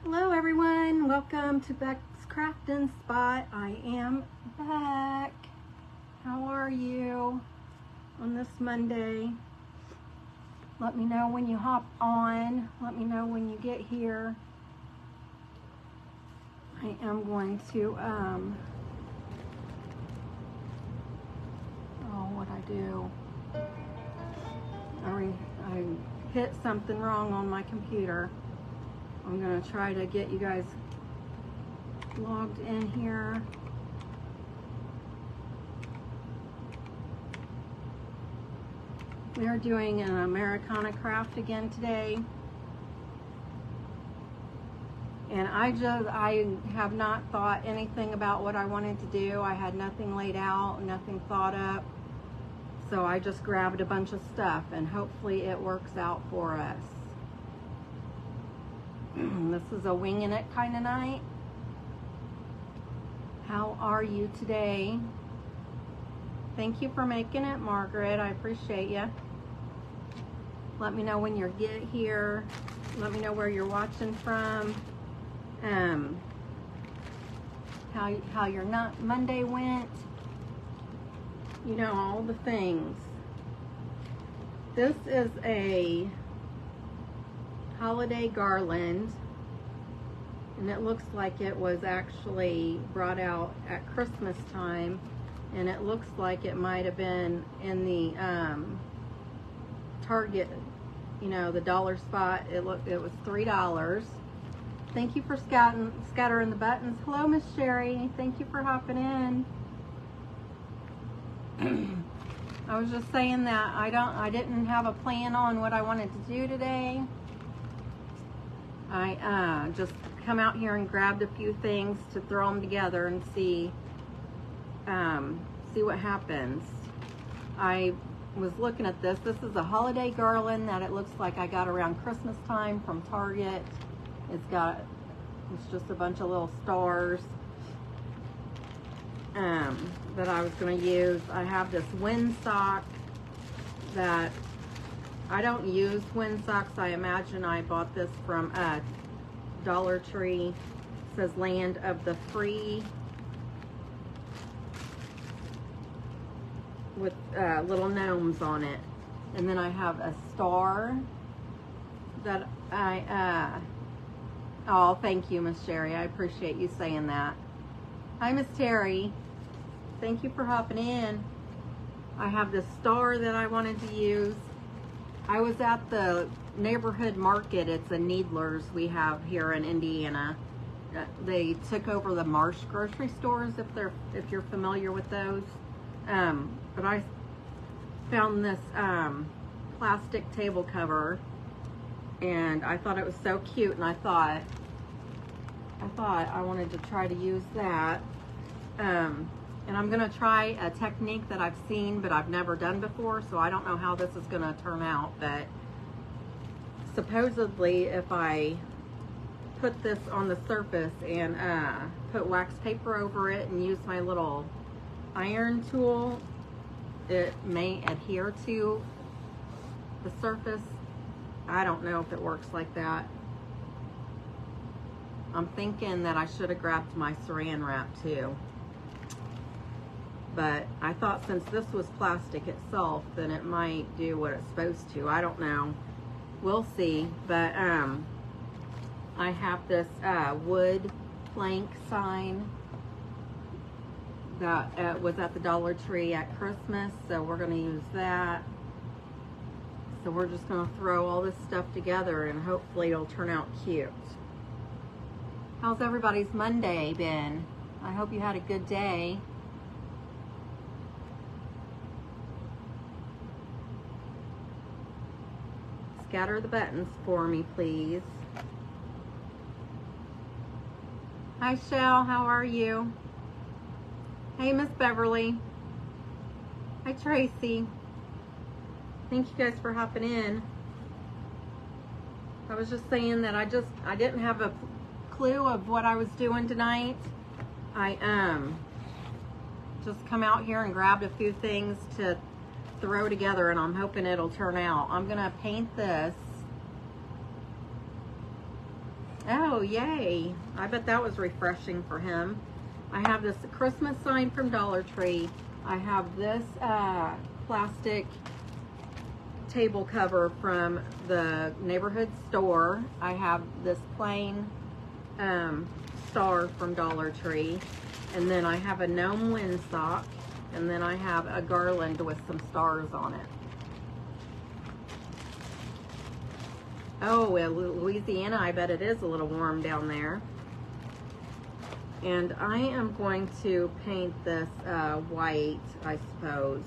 Hello everyone, welcome to Beck's Crafting Spot. I am Beck. How are you on this Monday? Let me know when you hop on. Let me know when you get here. I am going to, what'd I do? I hit something wrong on my computer. I'm going to try to get you guys logged in here. We are doing an Americana craft again today. And I have not thought anything about what I wanted to do. I had nothing laid out, nothing thought up. So I just grabbed a bunch of stuff and hopefully it works out for us. This is a winging it kind of night. How are you today? Thank you for making it, Margaret. I appreciate you. Let me know when you get here. Let me know where you're watching from. How your Monday went. You know, all the things. This is a holiday garland, and it looks like it was actually brought out at Christmas time, and it looks like it might have been in the Target, you know, the dollar spot. It was $3. Thank you for scattering the buttons. Hello, Miss Sherry. Thank you for hopping in. I was just saying that I didn't have a plan on what I wanted to do today. I just come out here and grabbed a few things to throw them together and see what happens. I was looking at this. This is a holiday garland that it looks like I got around Christmas time from Target. It's just a bunch of little stars that I was going to use. I have this windsock that I don't use windsocks. I imagine I bought this from Dollar Tree. It says Land of the Free with little gnomes on it. And then I have a star that oh, thank you, Miss Sherry. I appreciate you saying that. Hi, Miss Terry. Thank you for hopping in. I have this star that I wanted to use. I was at the neighborhood market. It's a Needler's we have here in Indiana. They took over the Marsh grocery stores, if you're familiar with those. But I found this plastic table cover, and I thought it was so cute, and I thought I wanted to try to use that. And I'm gonna try a technique that I've seen but I've never done before, so I don't know how this is gonna turn out, but supposedly if I put this on the surface and put wax paper over it and use my little iron tool, it may adhere to the surface. I don't know if it works like that. I'm thinking that I should have grabbed my saran wrap too. But I thought since this was plastic itself, then it might do what it's supposed to. I don't know. We'll see. But I have this wood plank sign that was at the Dollar Tree at Christmas. So we're going to use that. So we're just going to throw all this stuff together and hopefully it'll turn out cute. How's everybody's Monday been? I hope you had a good day. Scatter the buttons for me, please. Hi, Shell. How are you? Hey, Miss Beverly. Hi, Tracy. Thank you guys for hopping in. I was just saying that I didn't have a clue of what I was doing tonight. I just come out here and grabbed a few things to throw together, and I'm hoping it'll turn out. I'm gonna paint this Oh, yay. I bet that was refreshing for him. I have this Christmas sign from Dollar Tree. I have this plastic table cover from the neighborhood store. I have this plain star from Dollar Tree. And then I have a gnome windsock. And then I have a garland with some stars on it. Oh, Louisiana, I bet it is a little warm down there. And I am going to paint this white, I suppose.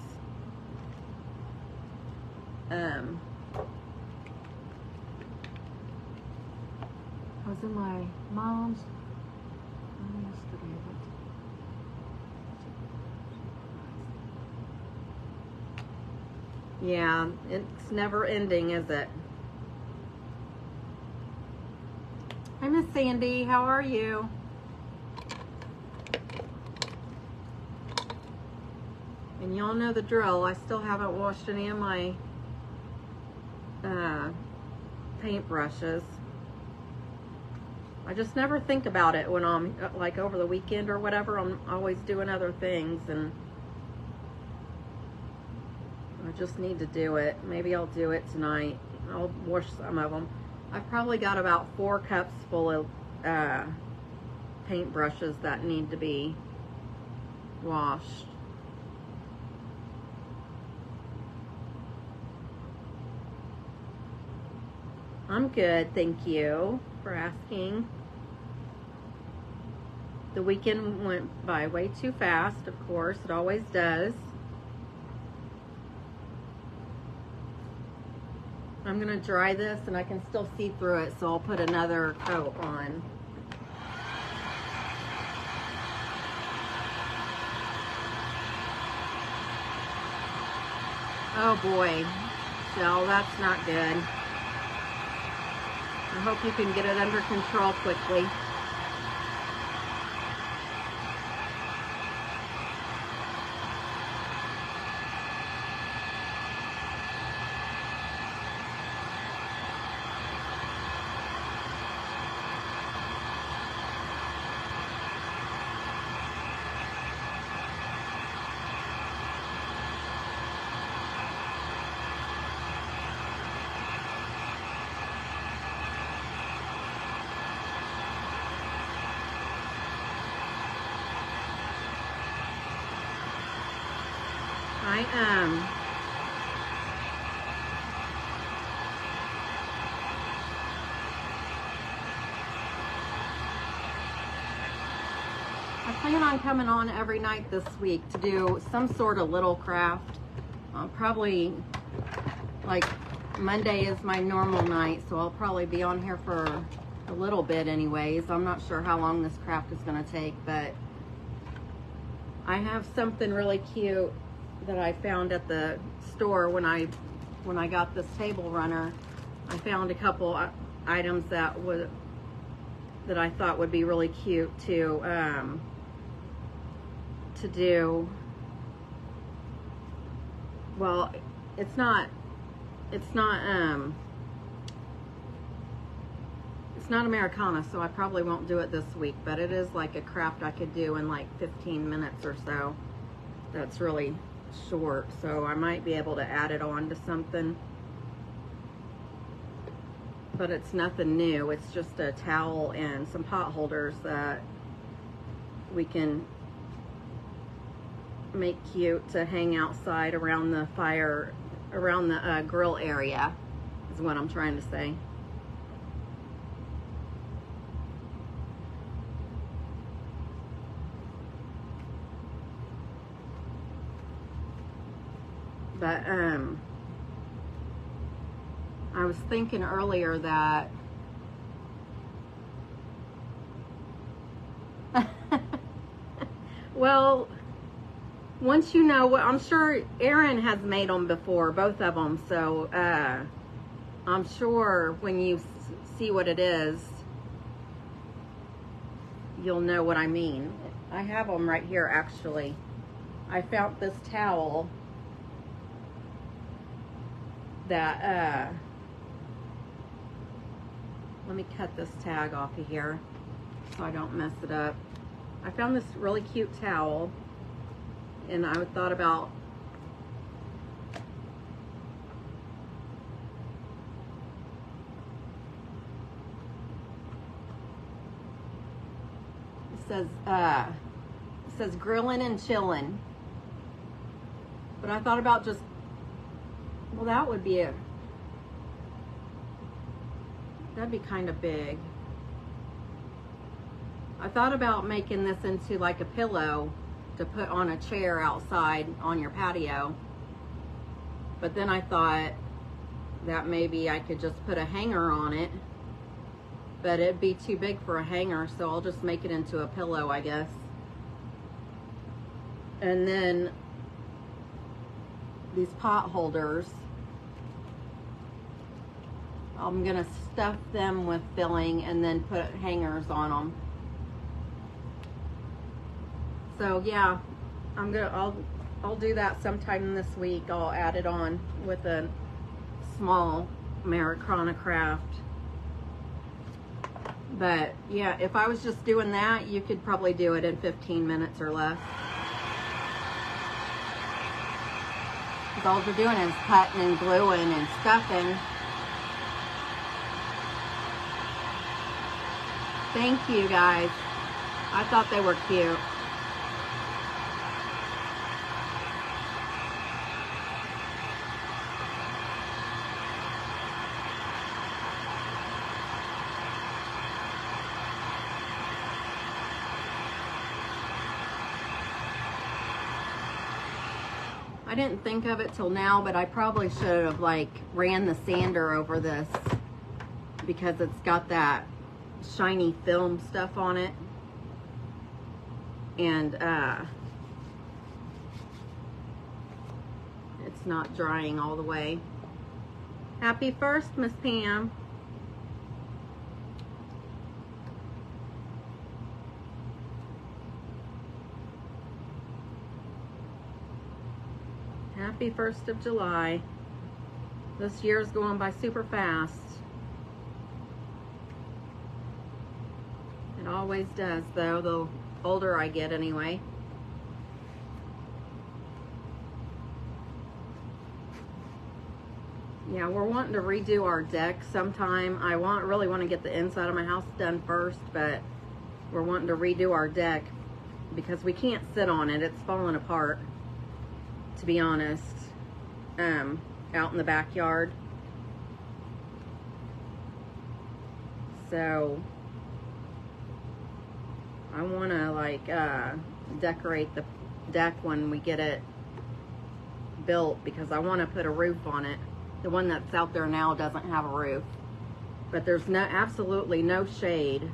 I was in my mom's yesterday. Yeah, it's never ending, is it? Hi, Miss Sandy. How are you? And y'all know the drill. I still haven't washed any of my paint brushes. I just never think about it when I'm like over the weekend or whatever. I'm always doing other things and I just need to do it. Maybe I'll do it tonight. I'll wash some of them. I've probably got about 4 cups full of paint brushes that need to be washed. I'm good, thank you for asking. The weekend went by way too fast, of course, it always does. I'm gonna dry this and I can still see through it, so I'll put another coat on. Oh boy, so that's not good. I hope you can get it under control quickly. I plan on coming on every night this week to do some sort of little craft. Probably like Monday is my normal night, so I'll probably be on here for a little bit anyways. I'm not sure how long this craft is going to take, but I have something really cute that I found at the store when I got this table runner. I found a couple items that I thought would be really cute to do. Well, it's not Americana, so I probably won't do it this week, but it is like a craft I could do in like 15 minutes or so. That's really short, so I might be able to add it on to something. But it's nothing new. It's just a towel and some pot holders that we can make cute to hang outside around the fire, around the grill area, is what I'm trying to say. But I was thinking earlier that well, once you know what, I'm sure Erin has made them before, both of them, so I'm sure when you see what it is, you'll know what I mean. I have them right here, actually. I found this towel that Let me cut this tag off of here so I don't mess it up. I found this really cute towel, and I thought about it says grilling and chilling, but I thought about just, well, that'd be kind of big. I thought about making this into like a pillow to put on a chair outside on your patio, but then I thought that maybe I could just put a hanger on it, but it'd be too big for a hanger, so I'll just make it into a pillow, I guess. And then these pot holders, I'm gonna stuff them with filling and then put hangers on them. So yeah, I'll do that sometime this week. I'll add it on with a small Americana craft. But yeah, if I was just doing that, you could probably do it in 15 minutes or less. Because all you're doing is cutting and gluing and stuffing. Thank you, guys. I thought they were cute. I didn't think of it till now, but I probably should have like ran the sander over this because it's got that shiny film stuff on it, and it's not drying all the way. Happy 1st, Miss Pam. Happy 1st of July. This year's going by super fast. It always does, though, the older I get anyway. Yeah, we're wanting to redo our deck sometime. I really want to get the inside of my house done first, but we're wanting to redo our deck because we can't sit on it. It's falling apart, to be honest, out in the backyard. So I want to like decorate the deck when we get it built, because I want to put a roof on it. The one that's out there now doesn't have a roof, but there's absolutely no shade,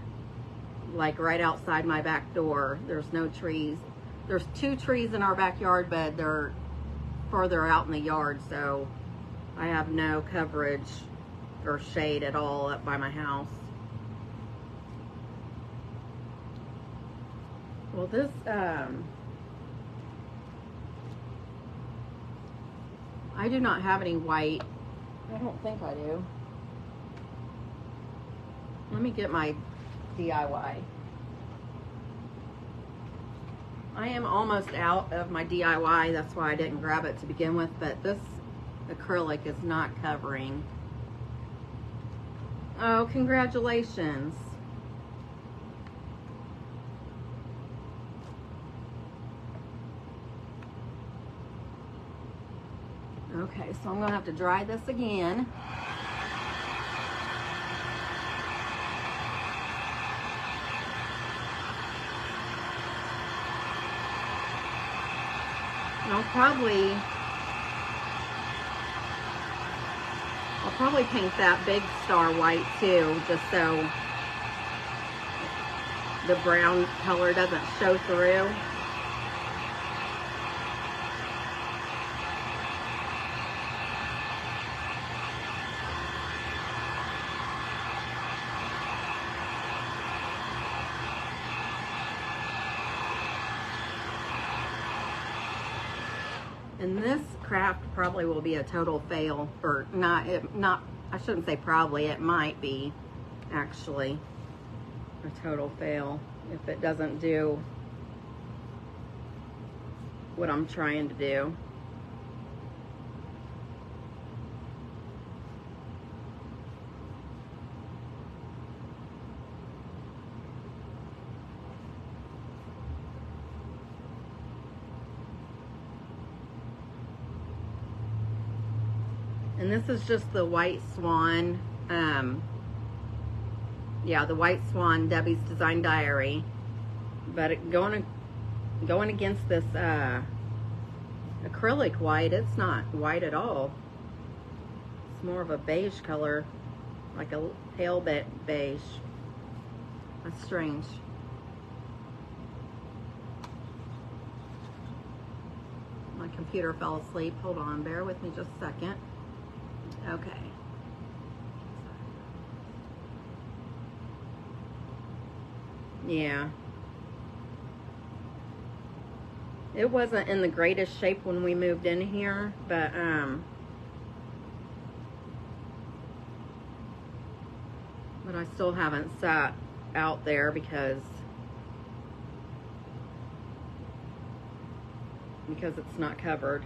like right outside my back door. There's no trees. There's 2 trees in our backyard, but they're further out in the yard, so I have no coverage or shade at all up by my house. Well, this I do not have any white. I don't think I do. Let me get my DIY. I am almost out of my DIY, that's why I didn't grab it to begin with, but this acrylic is not covering. Oh, congratulations. Okay, so I'm gonna have to dry this again. And I'll probably paint that big star white too, just so the brown color doesn't show through. And this craft probably will be a total fail, or not, I shouldn't say probably, it might be actually a total fail if it doesn't do what I'm trying to do. And this is just the White Swan, yeah, the White Swan Debbie's Design Diary. But going against this acrylic white, it's not white at all. It's more of a beige color, like a pale beige. That's strange. My computer fell asleep. Hold on, bear with me just a second. Okay. Yeah. It wasn't in the greatest shape when we moved in here, but I still haven't sat out there because it's not covered.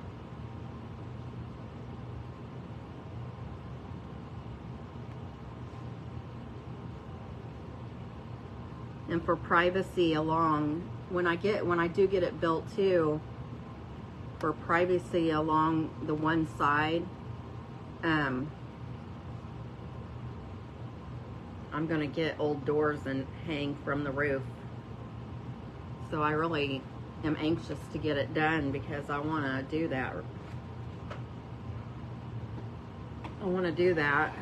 And for privacy along, when I do get it built too, for privacy along the one side, I'm gonna get old doors and hang from the roof. So I really am anxious to get it done because I wanna do that. I wanna do that.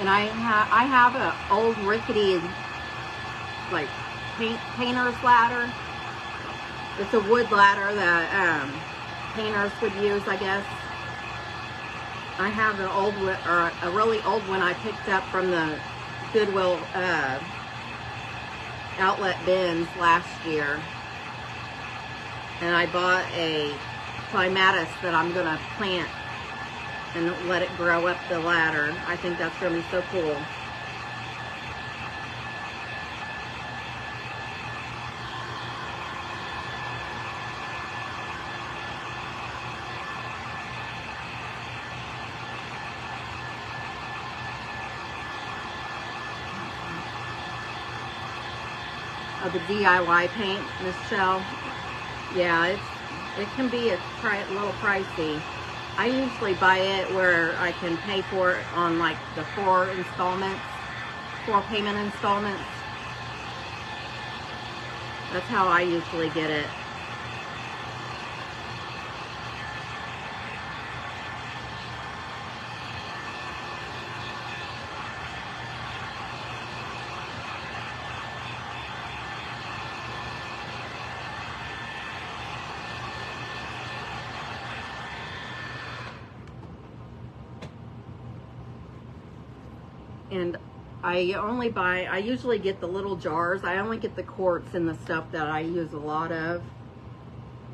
And I have an old rickety, like, painter's ladder. It's a wood ladder that painters would use, I guess. I have an old, or a really old one I picked up from the Goodwill outlet bins last year. And I bought a clematis that I'm gonna plant and let it grow up the ladder. I think that's gonna be so cool. Oh, the DIY paint, Miss Shell. Yeah, it can be a little pricey. I usually buy it where I can pay for it on like the 4 payment installments. That's how I usually get it. And I usually get the little jars. I only get the quartz and the stuff that I use a lot of,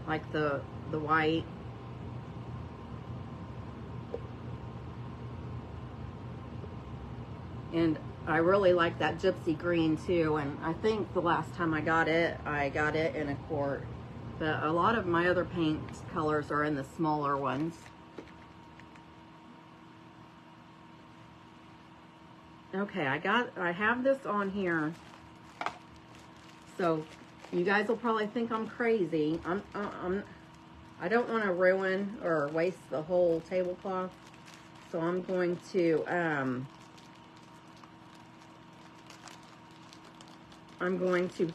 like the white. And I really like that gypsy green too. And I think the last time I got it in a quart. But a lot of my other paint colors are in the smaller ones. Okay, I have this on here, so you guys will probably think I'm crazy. I don't want to ruin or waste the whole tablecloth, so I'm going to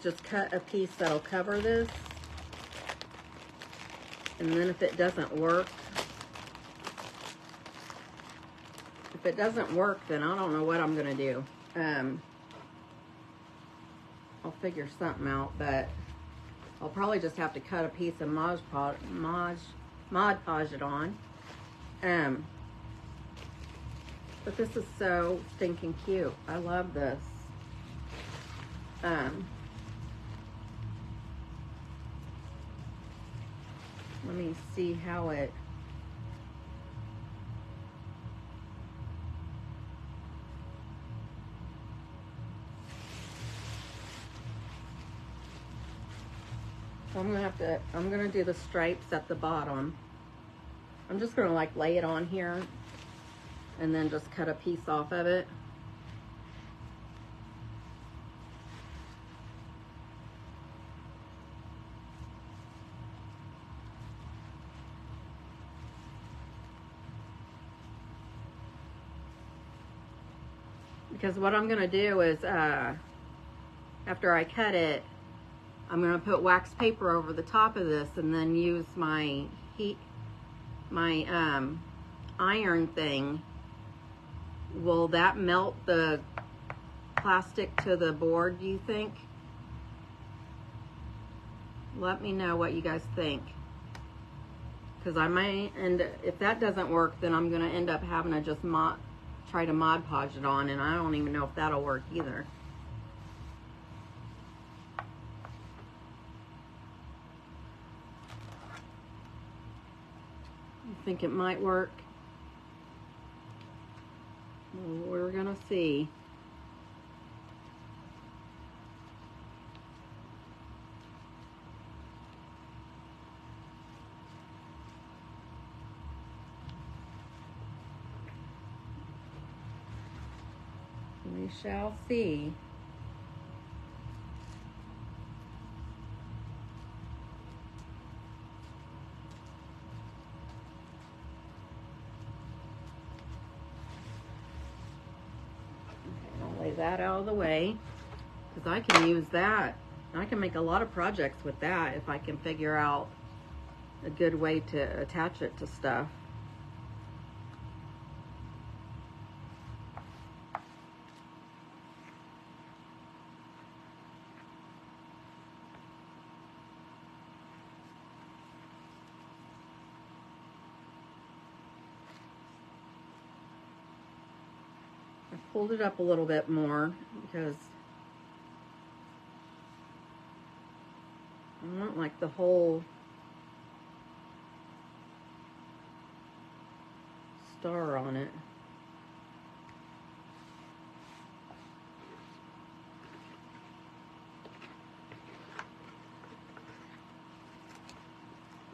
just cut a piece that'll cover this, and then if it doesn't work, then I don't know what I'm gonna do. I'll figure something out, but I'll probably just have to cut a piece of Mod Podge it on. But this is so stinking cute. I love this. Let me see how it So I'm gonna do the stripes at the bottom. I'm just gonna like lay it on here and then just cut a piece off of it. Because what I'm gonna do is, after I cut it, I'm gonna put wax paper over the top of this and then use my iron thing. Will that melt the plastic to the board, do you think? Let me know what you guys think. Because I might, and if that doesn't work, then I'm gonna end up having to just try to Mod Podge it on, and I don't even know if that'll work either. You think it might work? Well, we're gonna see. We shall see. Lay that out of the way, because I can use that. I can make a lot of projects with that if I can figure out a good way to attach it to stuff. Pulled it up a little bit more because I want like the whole star on it.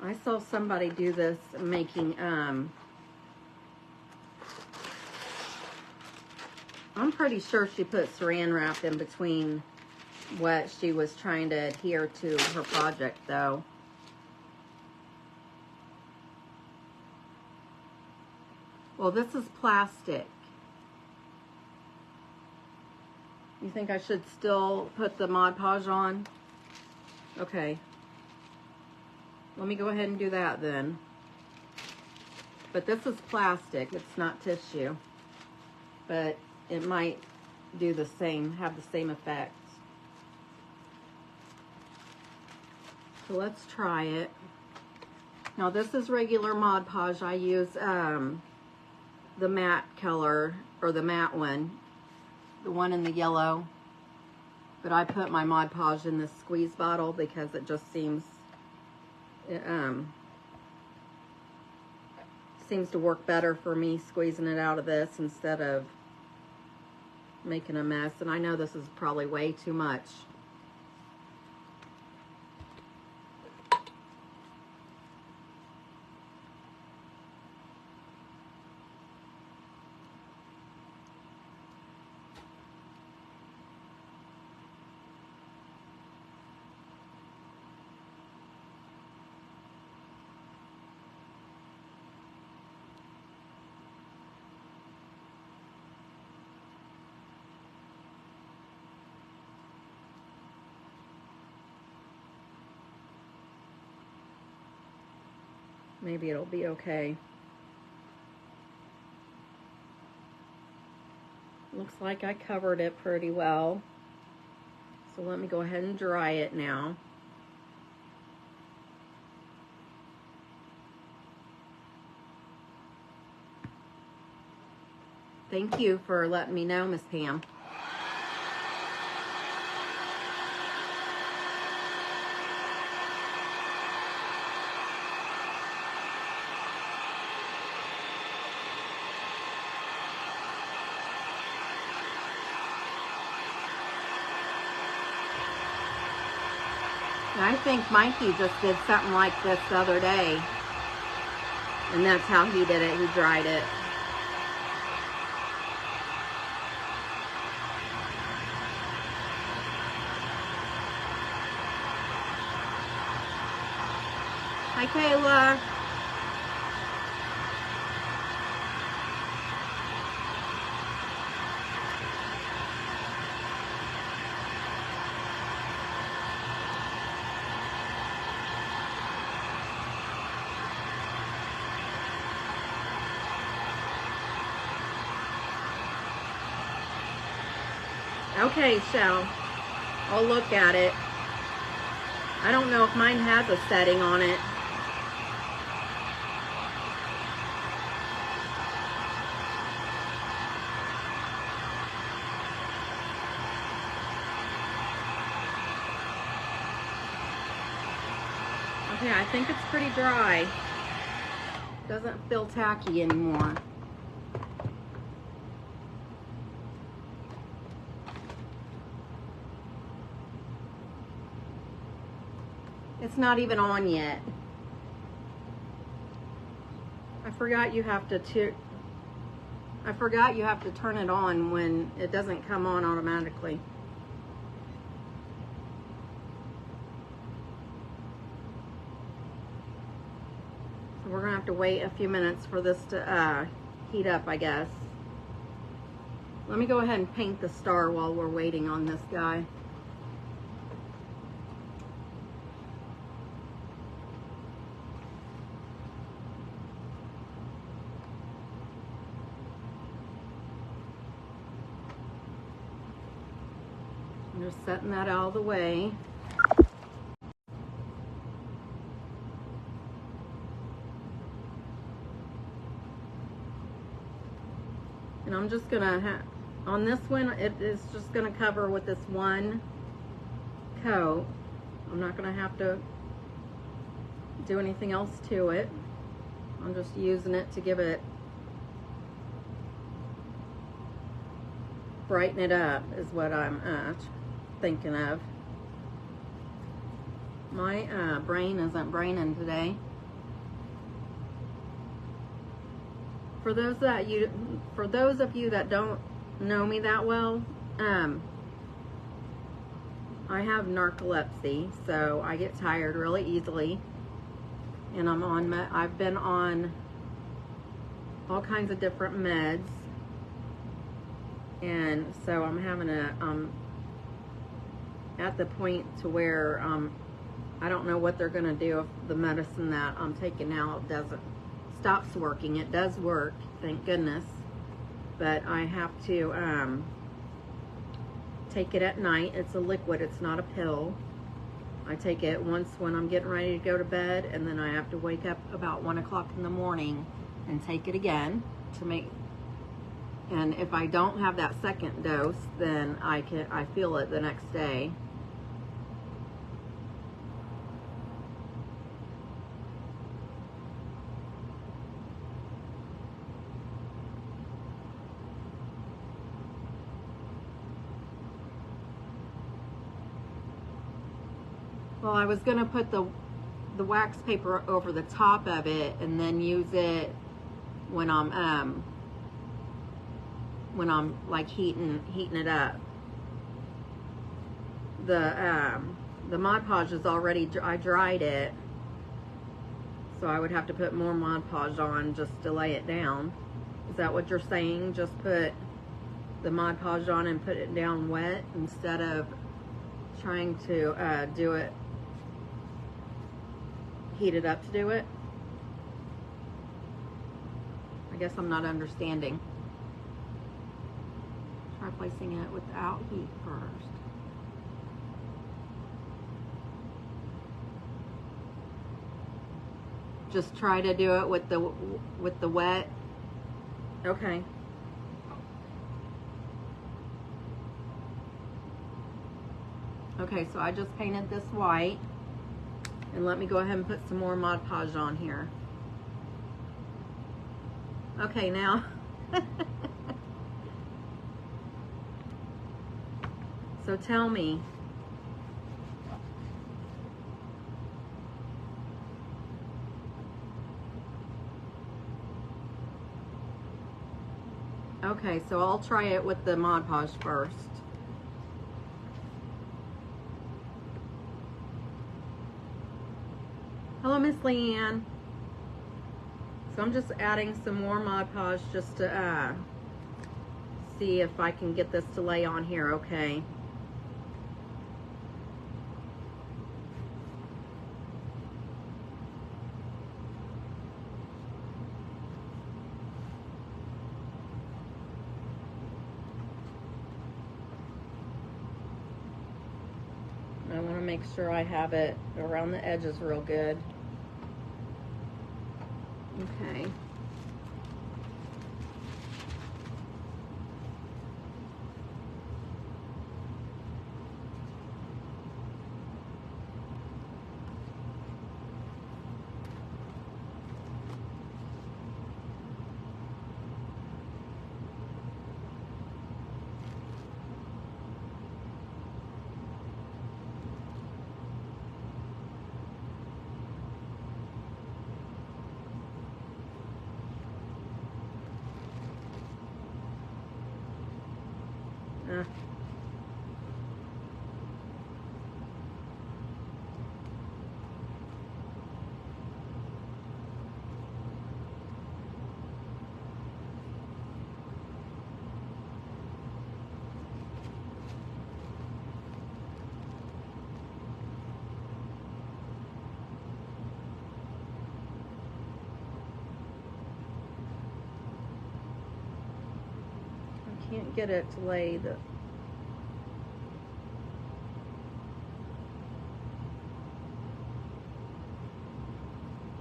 I saw somebody do this making I'm pretty sure she put saran wrap in between what she was trying to adhere to her project, though. Well, this is plastic. You think I should still put the Mod Podge on? Okay. Let me go ahead and do that then. But this is plastic, it's not tissue. But it might do the same, have the same effects. So let's try it. Now this is regular Mod Podge. I use the matte color, or the matte one, the one in the yellow. But I put my Mod Podge in this squeeze bottle because it just seems seems to work better for me squeezing it out of this instead of making a mess. And I know this is probably way too much. Maybe it'll be okay. Looks like I covered it pretty well. So let me go ahead and dry it now. Thank you for letting me know, Miss Pam. And I think Mikey just did something like this the other day. And that's how he did it. He dried it. Hi, Kayla. Okay, Shell. I'll look at it. I don't know if mine has a setting on it. Okay, I think it's pretty dry. Doesn't feel tacky anymore. It's not even on yet. I forgot you have to turn it on when it doesn't come on automatically. So we're gonna have to wait a few minutes for this to heat up, I guess. Let me go ahead and paint the star while we're waiting on this guy. I'm just setting that out of the way. And I'm just gonna on this one, it is just gonna cover with this one coat. I'm not gonna have to do anything else to it. I'm just using it to give it, brighten it up is what I'm thinking of. My brain isn't braining today. For those of you that don't know me that well, I have narcolepsy, so I get tired really easily, and I've been on all kinds of different meds, and so I'm having at the point to where I don't know what they're gonna do if the medicine that I'm taking now stops working. It does work, thank goodness, but I have to take it at night. It's a liquid, it's not a pill. I take it once when I'm getting ready to go to bed, and then I have to wake up about 1 o'clock in the morning and take it again and if I don't have that second dose, then I feel it the next day. Well, I was gonna put the wax paper over the top of it and then use it when I'm like heating it up. The Mod Podge is already, I dried it, so I would have to put more Mod Podge on just to lay it down. Is that what you're saying? Just put the Mod Podge on and put it down wet instead of trying to do it, heat it up to do it? I guess I'm not understanding. Try placing it without heat first. Just try to do it with the wet. Okay. Okay, so I just painted this white, and let me go ahead and put some more Mod Podge on here. Okay, now so tell me, Okay, so I'll try it with the Mod Podge first. Hello, Miss Leanne. So I'm just adding some more Mod Podge just to see if I can get this to lay on here okay. I want to make sure I have it around the edges real good. Okay. Can't get it to lay the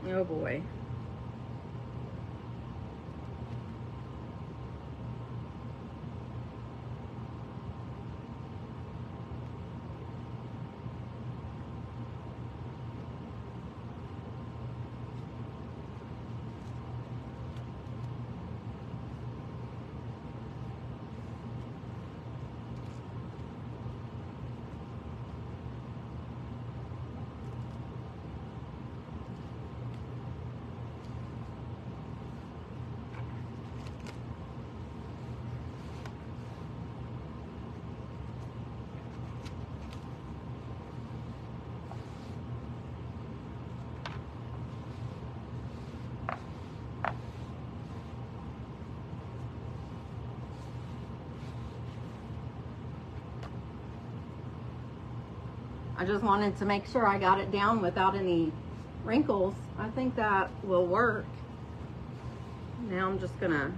oh boy. I just wanted to make sure I got it down without any wrinkles. I think that will work. Now I'm just gonna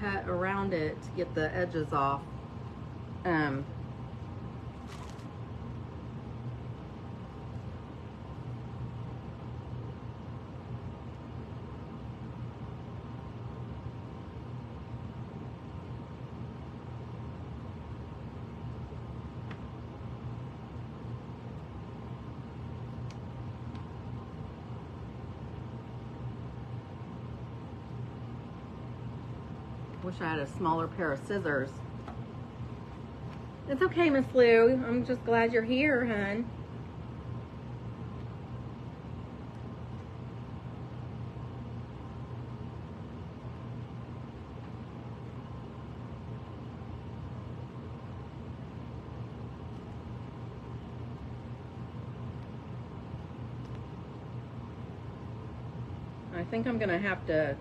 cut around it to get the edges off. Wish I had a smaller pair of scissors. It's okay, Miss Lou. I'm just glad you're here, hun. I think I'm gonna have to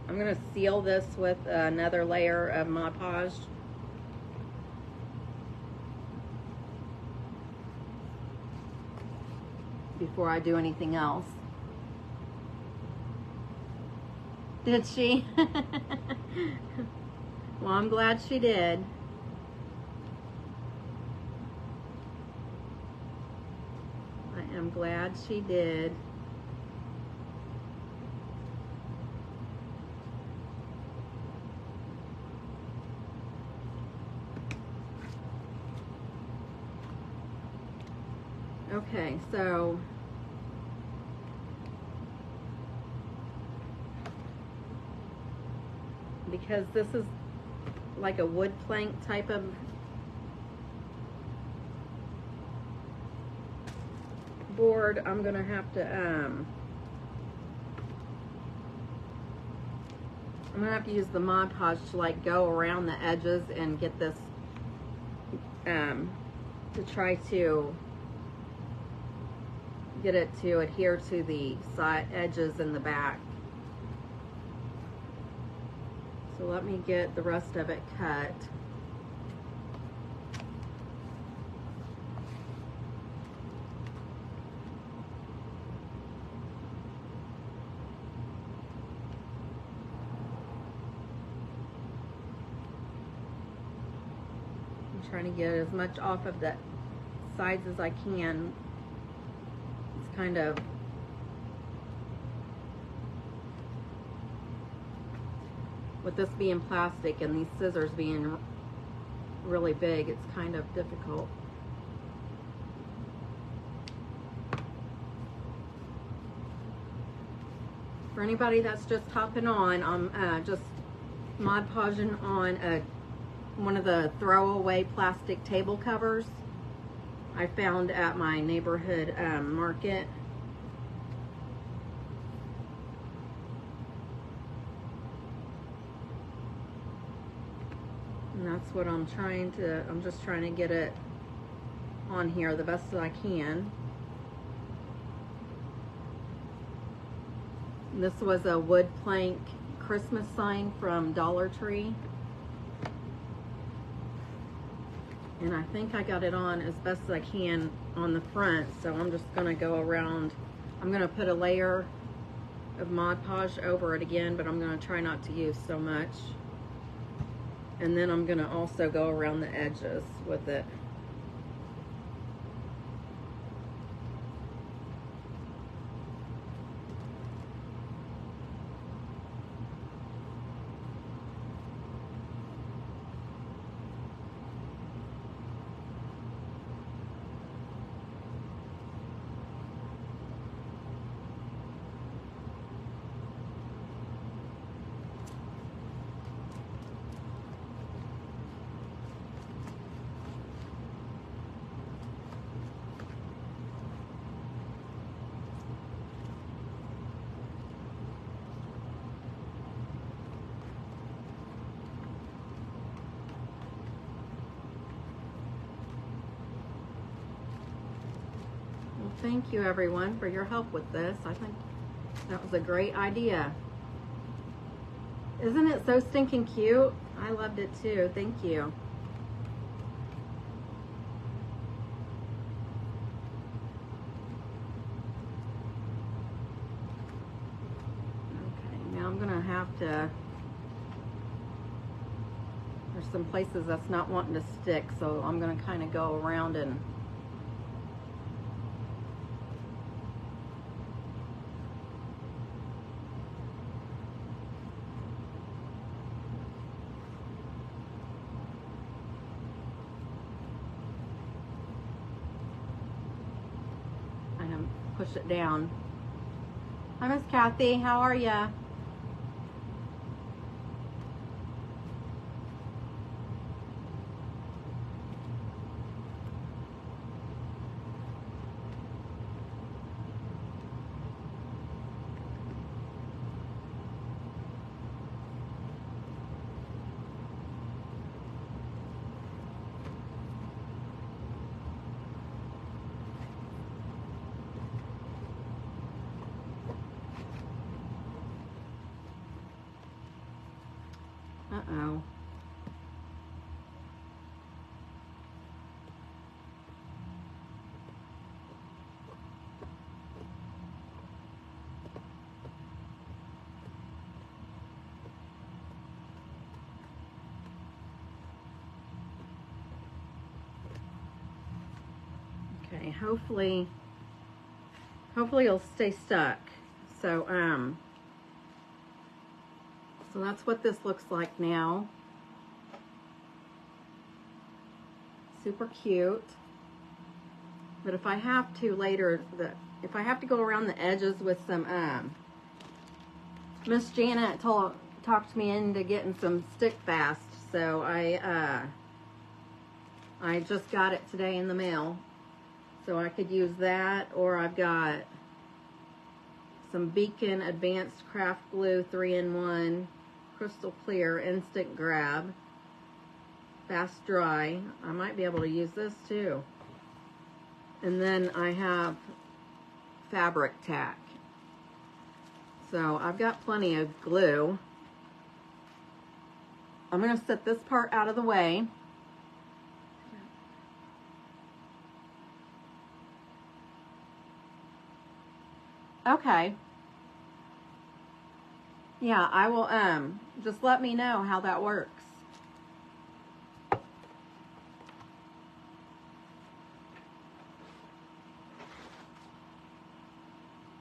I'm going to seal this with another layer of Mod Podge. Before I do anything else. Did she? Well, I'm glad she did. I am glad she did. Okay, so because this is like a wood plank type of board, I'm gonna have to use the Mod Podge to like go around the edges and get this to try to get it to adhere to the side edges in the back. So let me get the rest of it cut. I'm trying to get as much off of the sides as I can. It's kind of with this being plastic and these scissors being really big, it's kind of difficult. For anybody that's just hopping on, I'm just Mod Podging on one of the throwaway plastic table covers I found at my neighborhood market. And that's what I'm just trying to get it on here the best that I can. This was a wood plank Christmas sign from Dollar Tree. And I think I got it on as best as I can on the front, so I'm just gonna go around. I'm gonna put a layer of Mod Podge over it again, but I'm gonna try not to use so much. And then I'm gonna also go around the edges with it. Thank you everyone for your help with this. I think that was a great idea. Isn't it so stinking cute? I loved it too. Thank you. Okay, now I'm gonna have to, there's some places that's not wanting to stick, so I'm gonna kind of go around and push it down. Hi, Miss Kathy. How are ya? Uh-oh. Okay, hopefully it'll stay stuck. So so that's what this looks like now. Super cute. But if I have to later, if I have to go around the edges with some, Miss Janet talked me into getting some stick fast, so I just got it today in the mail. So I could use that, or I've got some Beacon Advanced Craft Glue 3-in-1, crystal clear, instant grab, fast dry. I might be able to use this too. And then I have fabric tack. So I've got plenty of glue. I'm going to set this part out of the way. Okay. Yeah, I will, just let me know how that works.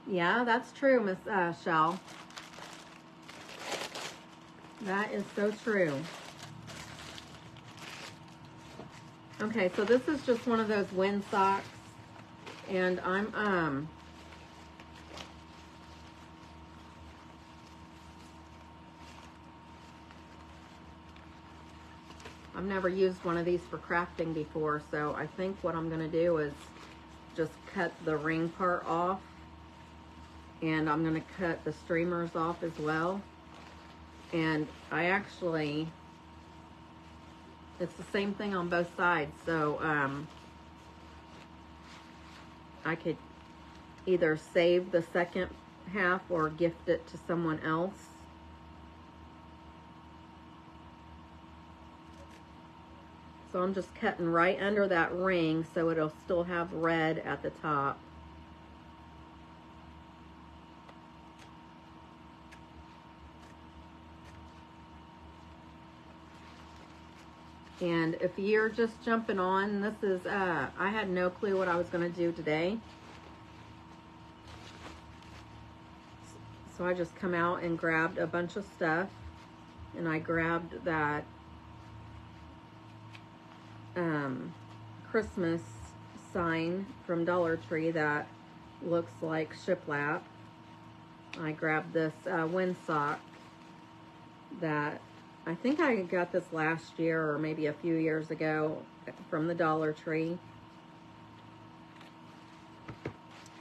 Yeah, that's true, Miss Shell. That is so true. Okay, so this is just one of those wind socks, and I've never used one of these for crafting before, so I think what I'm going to do is just cut the ring part off, and I'm going to cut the streamers off as well. And I actually, it's the same thing on both sides, so I could either save the second half or gift it to someone else. So I'm just cutting right under that ring so it'll still have red at the top. And if you're just jumping on, this is, I had no clue what I was going to do today. So I just come out and grabbed a bunch of stuff. And I grabbed that Christmas sign from Dollar Tree that looks like shiplap. I grabbed this windsock that I think I got this last year or maybe a few years ago from the Dollar Tree.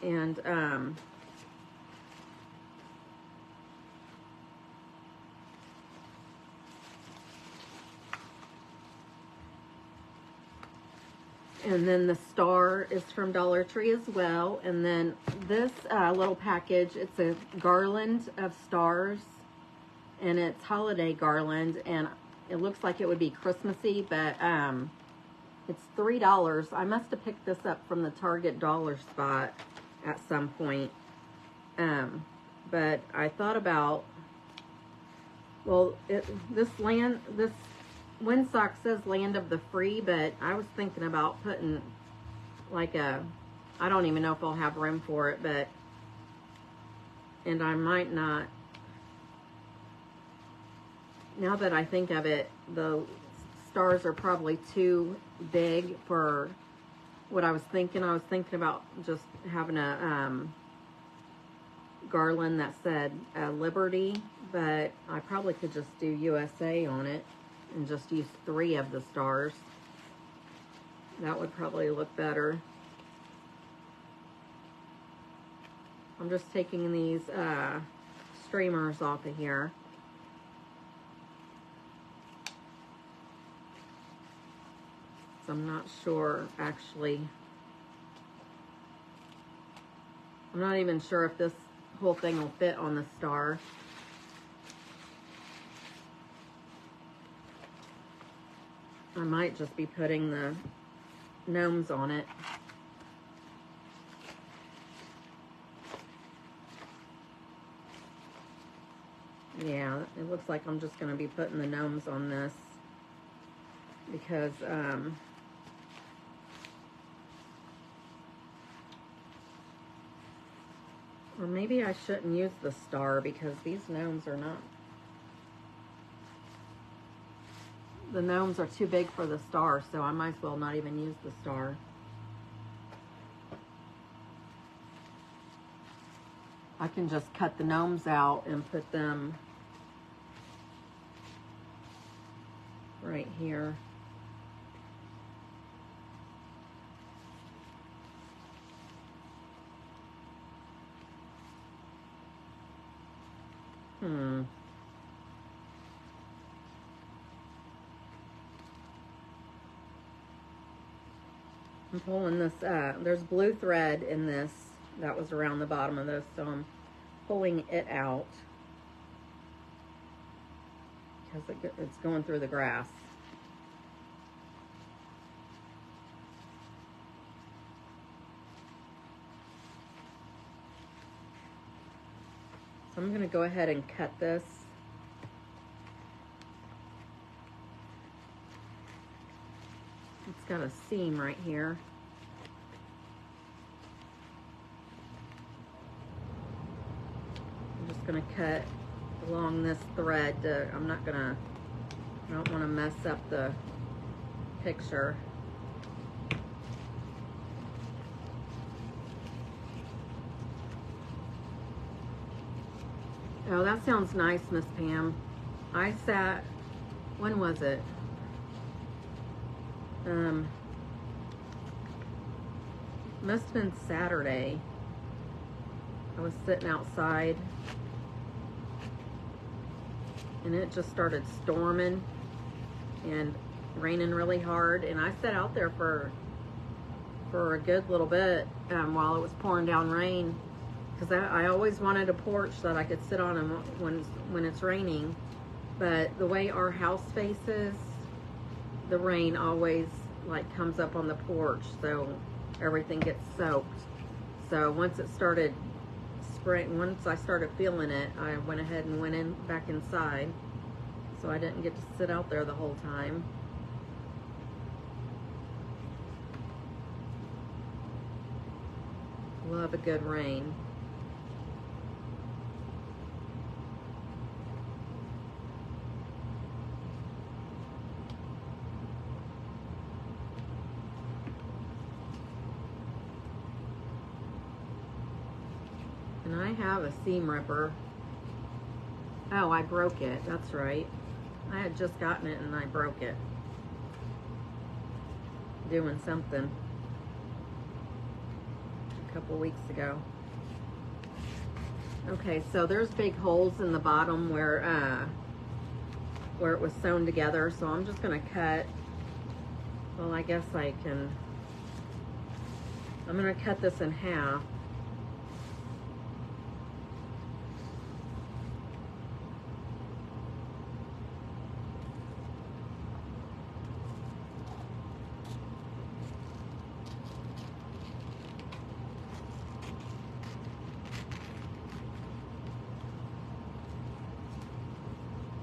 And then the star is from Dollar Tree as well. And then this little package, it's a garland of stars, and it's holiday garland, and it looks like it would be Christmassy, but it's $3. I must have picked this up from the Target dollar spot at some point. But I thought about, well, this windsock says Land of the Free, but I was thinking about putting like I don't even know if I'll have room for it, but, and I might not. Now that I think of it, the stars are probably too big for what I was thinking. I was thinking about just having a garland that said Liberty, but I probably could just do USA on it and just use 3 of the stars. That would probably look better. I'm just taking these streamers off of here. So I'm not sure, actually. I'm not even sure if this whole thing will fit on the star. I might just be putting the gnomes on it. Yeah, it looks like I'm just going to be putting the gnomes on this because or maybe I shouldn't use the star because these gnomes are not, the gnomes are too big for the star, so I might as well not even use the star. I can just cut the gnomes out and put them right here. I'm pulling this, there's blue thread in this that was around the bottom of this, so I'm pulling it out because it's going through the grass. So I'm going to go ahead and cut this. It's got a seam right here. I'm just going to cut along this thread. I don't want to mess up the picture. Oh, that sounds nice, Miss Pam. I sat, when was it? Must have been Saturday. I was sitting outside and it just started storming and raining really hard, and I sat out there for a good little bit while it was pouring down rain, because I always wanted a porch that I could sit on when it's raining, but the way our house faces, the rain always like comes up on the porch, so everything gets soaked. So once it started once I started feeling it, I went ahead and went back inside, so I didn't get to sit out there the whole time. Love a good rain. And I have a seam ripper. Oh, I broke it. That's right. I had just gotten it and I broke it. Doing something a couple weeks ago. Okay, so there's big holes in the bottom where it was sewn together. So I'm just gonna cut. Well, I guess I'm gonna cut this in half.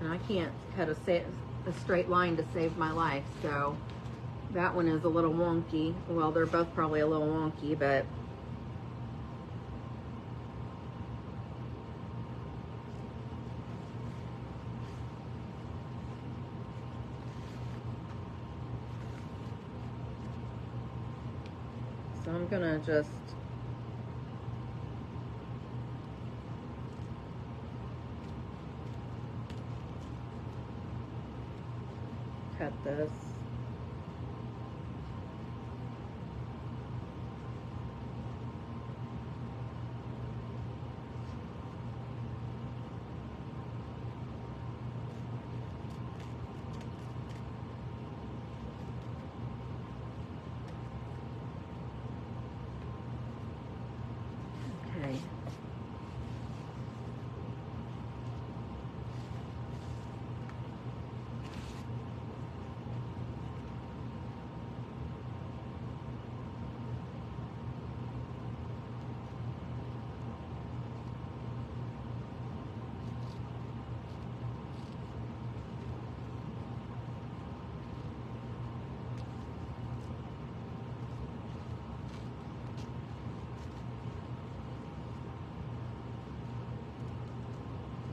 And I can't cut a straight line to save my life, so that one is a little wonky. Well, they're both probably a little wonky, but so I'm gonna just cut this. Okay.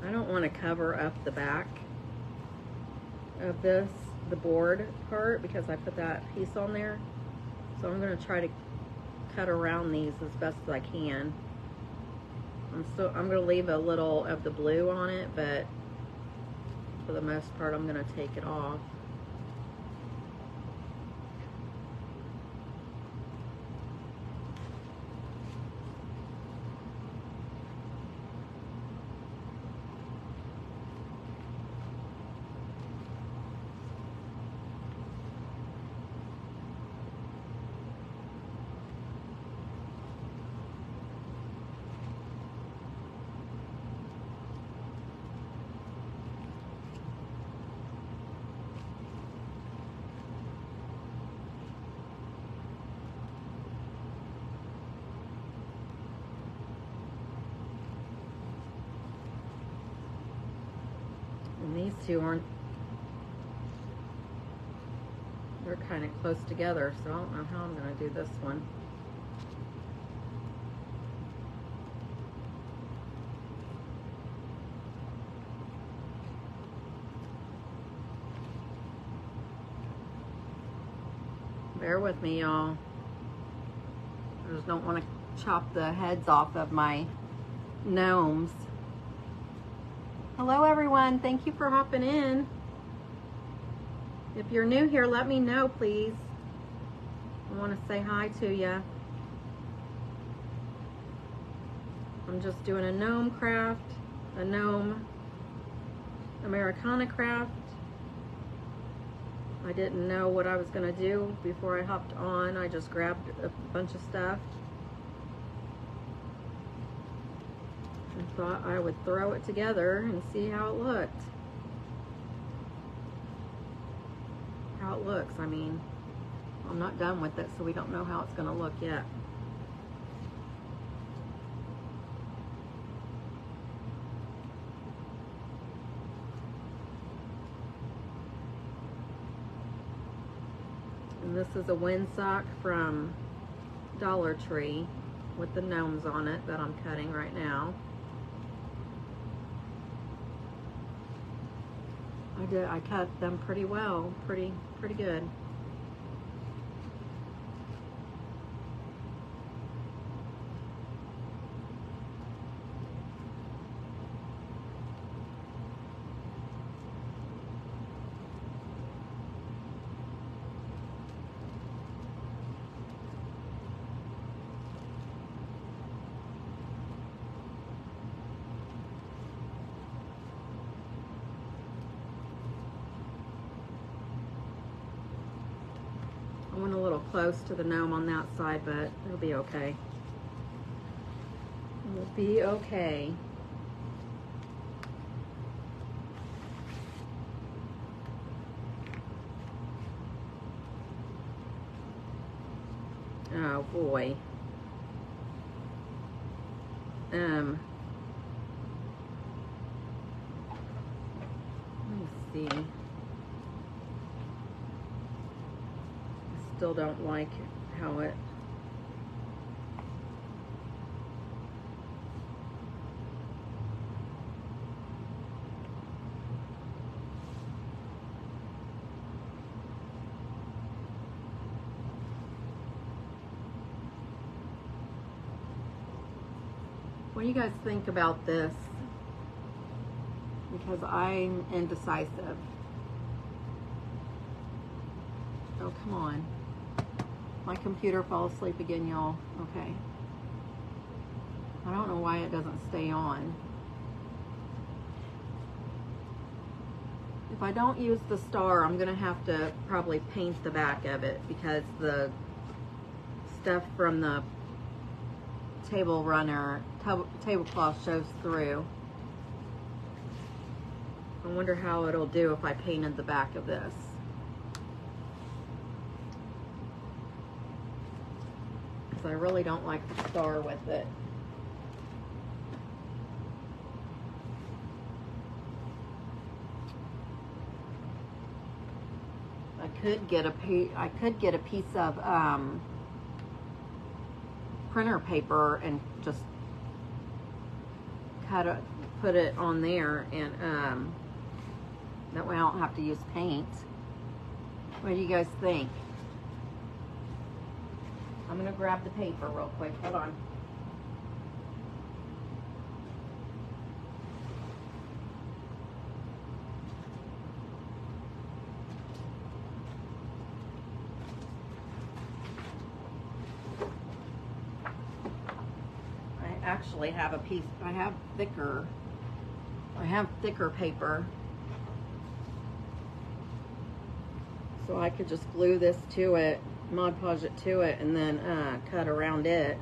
I don't want to cover up the back of the board part, because I put that piece on there. So I'm going to try to cut around these as best as I can. I'm going to leave a little of the blue on it, but for the most part I'm going to take it off. these two aren't, they're kind of close together, so I don't know how I'm going to do this one. Bear with me, y'all. I just don't want to chop the heads off of my gnomes. Hello, everyone. Thank you for hopping in. If you're new here, let me know, please. I want to say hi to you. I'm just doing a gnome craft, a gnome Americana craft. I didn't know what I was going to do before I hopped on. I just grabbed a bunch of stuff and thought I would throw it together and see how it looked. How it looks, I mean, I'm not done with it, so we don't know how it's going to look yet. And this is a windsock from Dollar Tree with the gnomes on it that I'm cutting right now. I cut them pretty well, pretty good. I went a little close to the gnome on that side, but it'll be okay. It'll be okay. Oh boy. Let me see. Still don't like how it what do you guys think about this? Because I'm indecisive. Oh, come on. My computer fell asleep again, y'all. Okay. I don't know why it doesn't stay on. If I don't use the star, I'm gonna have to probably paint the back of it because the stuff from the tablecloth shows through. I wonder how it'll do if I painted the back of this. I really don't like the star with it. I could get a piece of printer paper and just put it on there, and that way I don't have to use paint. What do you guys think? I'm gonna grab the paper real quick. Hold on. I actually have a piece. I have thicker paper, so I could just glue this to it, Mod Podge it to it, and then cut around it.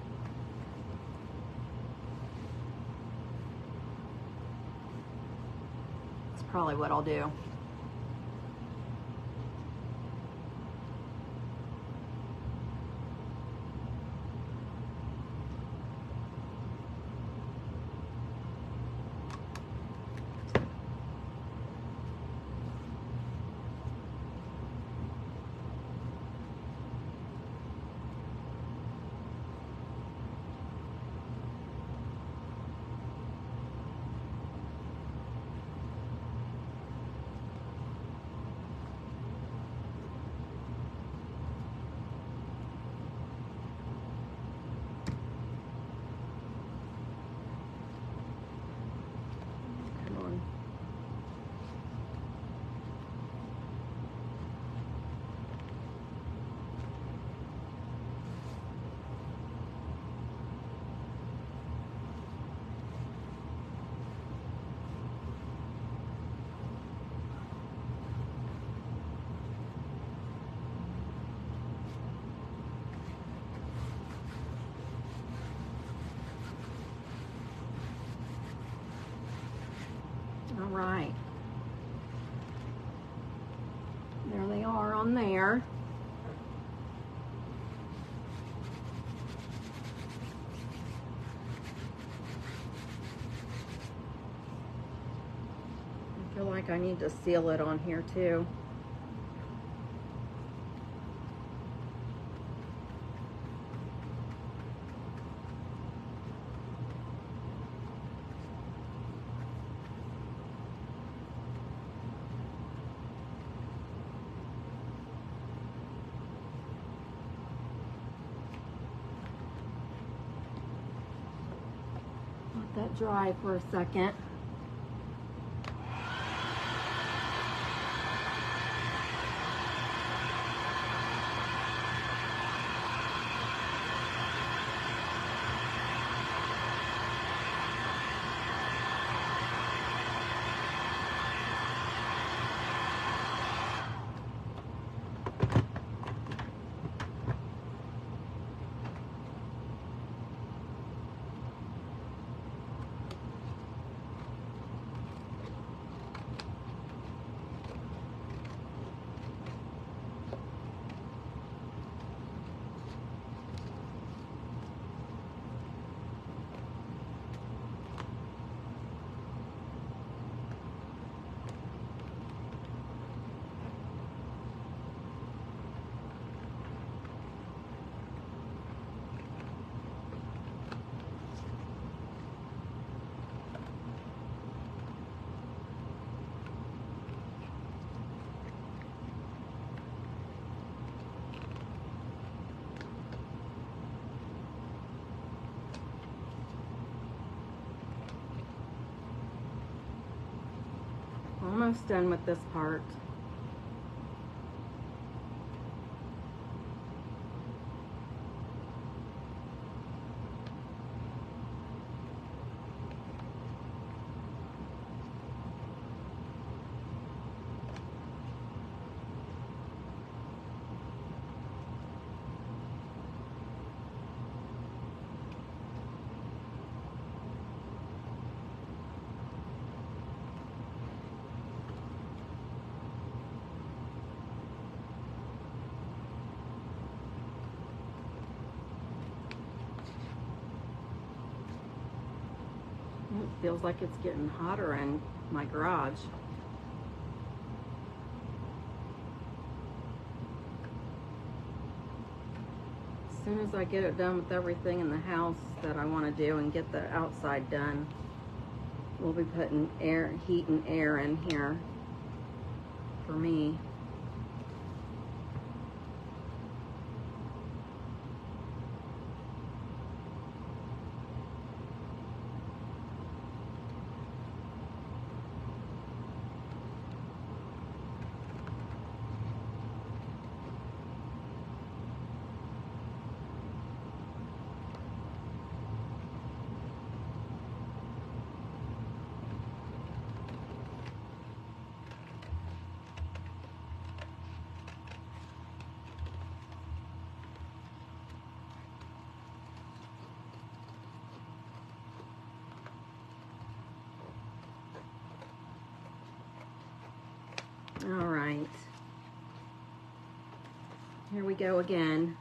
That's probably what I'll do. right. There they are on there. I feel like I need to seal it on here too. Let that dry for a second. Almost done with this part. It feels like it's getting hotter in my garage. As soon as I get it done with everything in the house that I want to do and get the outside done, we'll be putting heat and air in here for me. All right, here we go again.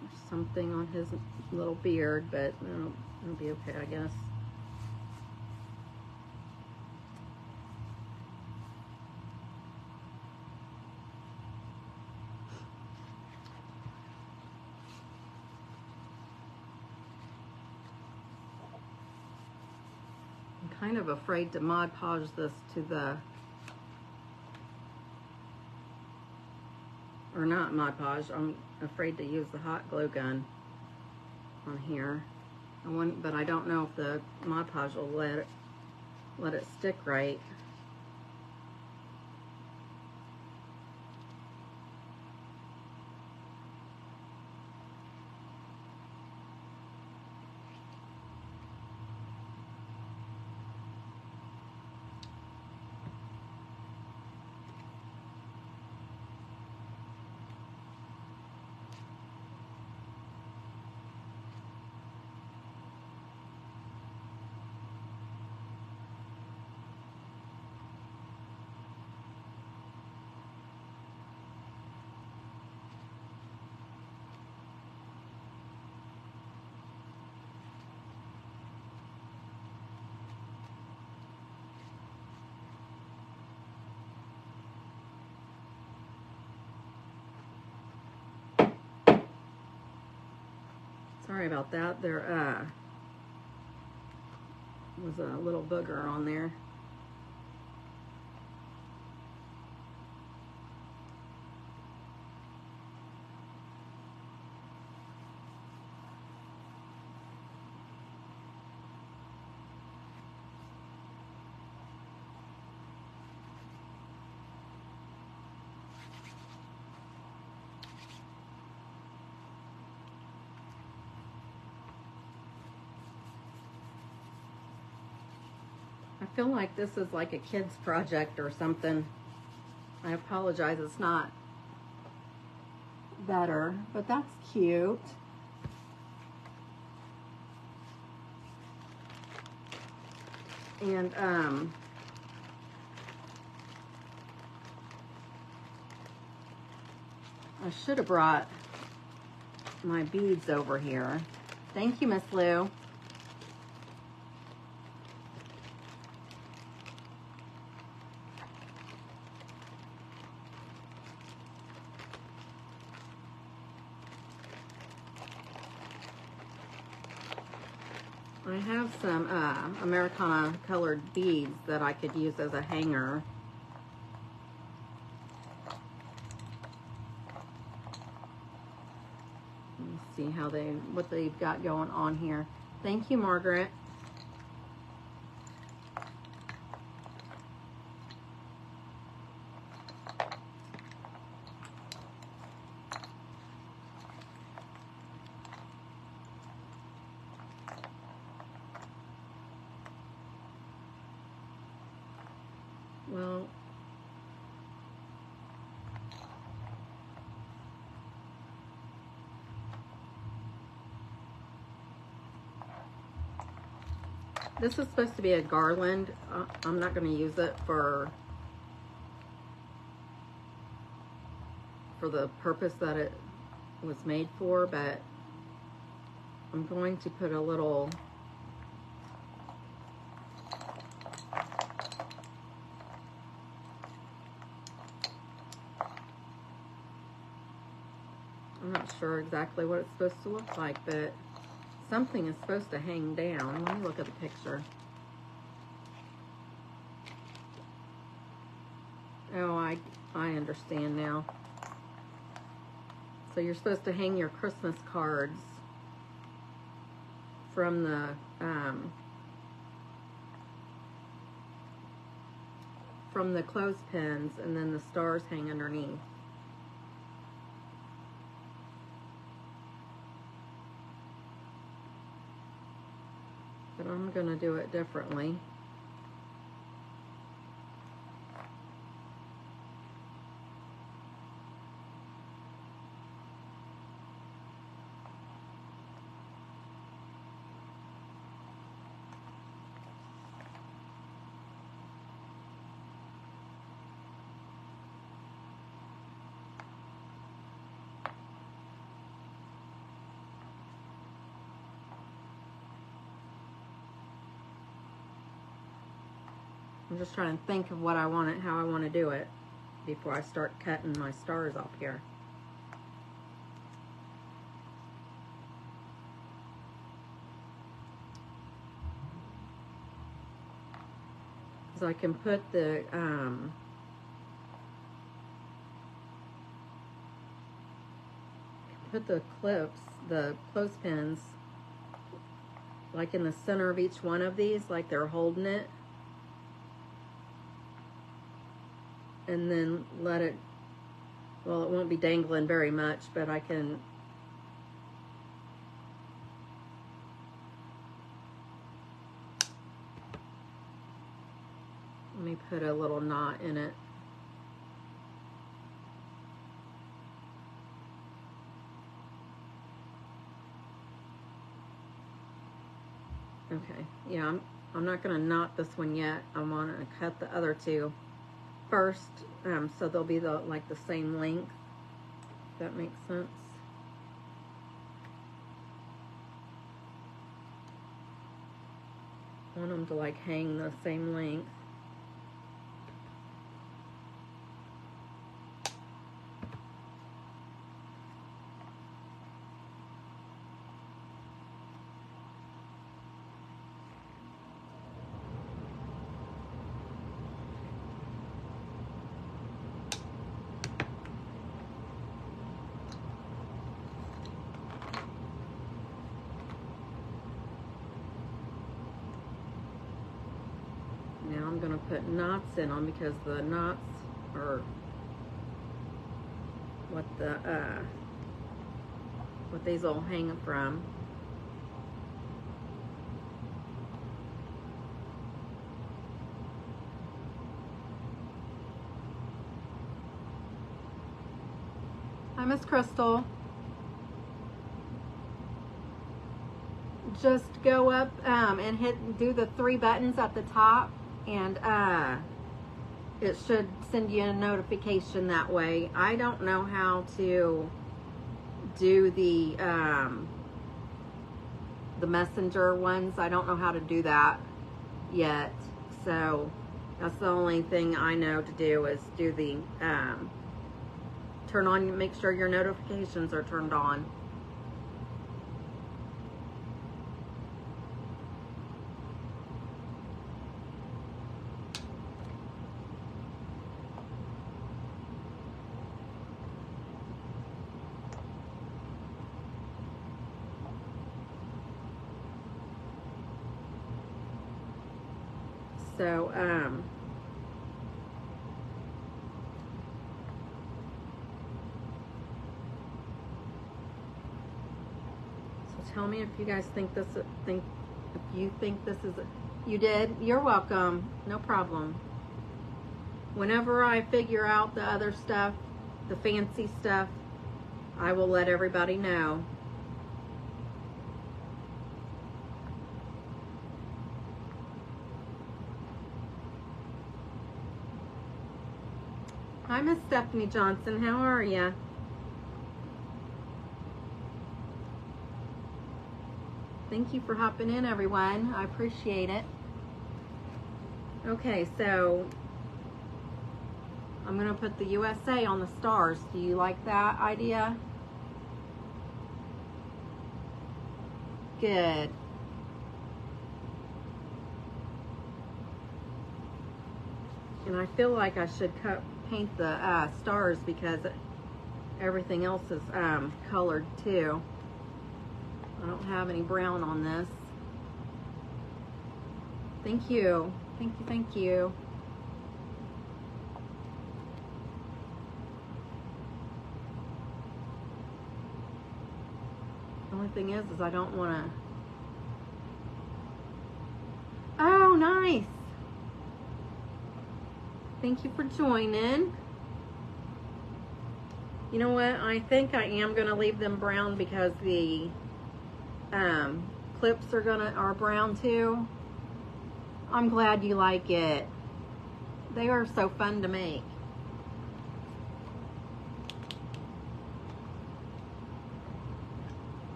There's something on his little beard, but it'll be okay, I guess. Kind of afraid to Mod Podge this to the, or not Mod Podge, I'm afraid to use the hot glue gun on here. But I don't know if the Mod Podge will let it stick right. Sorry about that. There was a little booger on there. I feel like this is like a kid's project or something. I apologize, it's not better, but that's cute. And I should have brought my beads over here. Thank you, Miss Lou. I have some Americana colored beads that I could use as a hanger. Let's see how what they've got going on here. Thank you, Margaret. Well, this is supposed to be a garland. I'm not going to use it for the purpose that it was made for, but I'm going to put a little I'm not sure exactly what it's supposed to look like, but something is supposed to hang down. Let me look at the picture. Oh, I understand now. So you're supposed to hang your Christmas cards from the clothespins, and then the stars hang underneath. But I'm going to do it differently. I'm just trying to think of what I want it, how I want to do it before I start cutting my stars off here. So I can put the clips, the clothespins, like in the center of each one of these, like they're holding it. And then let it, well, it won't be dangling very much, but I can let me put a little knot in it. Okay, yeah, I'm not going to knot this one yet. I want to cut the other two first, so they'll be like the same length, if that makes sense. I want them to like hang the same length. gonna put knots in them because the knots are what these all hang from. Hi, Miss Crystal. Just go up and do the 3 buttons at the top, and it should send you a notification that way. I don't know how to do the messenger ones. I don't know how to do that yet, so that's the only thing I know to do is do the turn on, make sure your notifications are turned on. So, tell me if you guys think this, if you think this is, you did, you're welcome, no problem. Whenever I figure out the other stuff, the fancy stuff, I will let everybody know. Hi, Miss Stephanie Johnson. How are you? Thank you for hopping in, everyone. I appreciate it. Okay, so I'm going to put the USA on the stars. Do you like that idea? Good. And I feel like I should paint the stars because everything else is colored too. I don't have any brown on this. Thank you. Thank you, thank you. The only thing is I don't want to... Oh, nice. Thank you for joining. You know what? I think I am going to leave them brown because the clips are brown too. I'm glad you like it. They are so fun to make.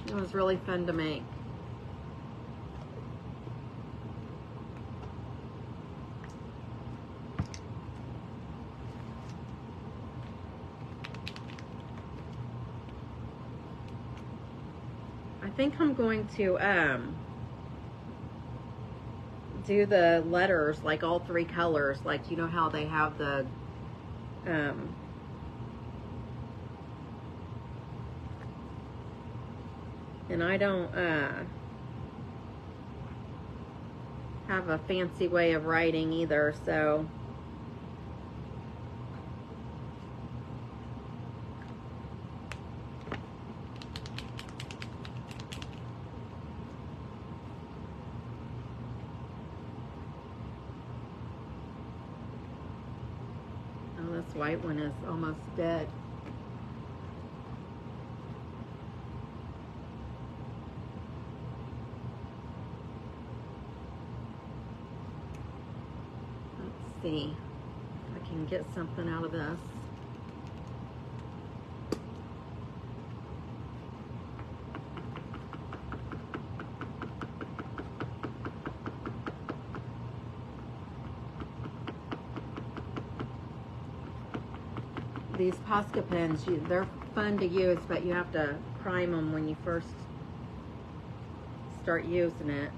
It was really fun to make. I think I'm going to do the letters like all 3 colors, like you know how they have the and I don't have a fancy way of writing either, so this white one is almost dead. Let's see if I can get something out of this. These Posca pens, they're fun to use, but you have to prime them when you first start using it.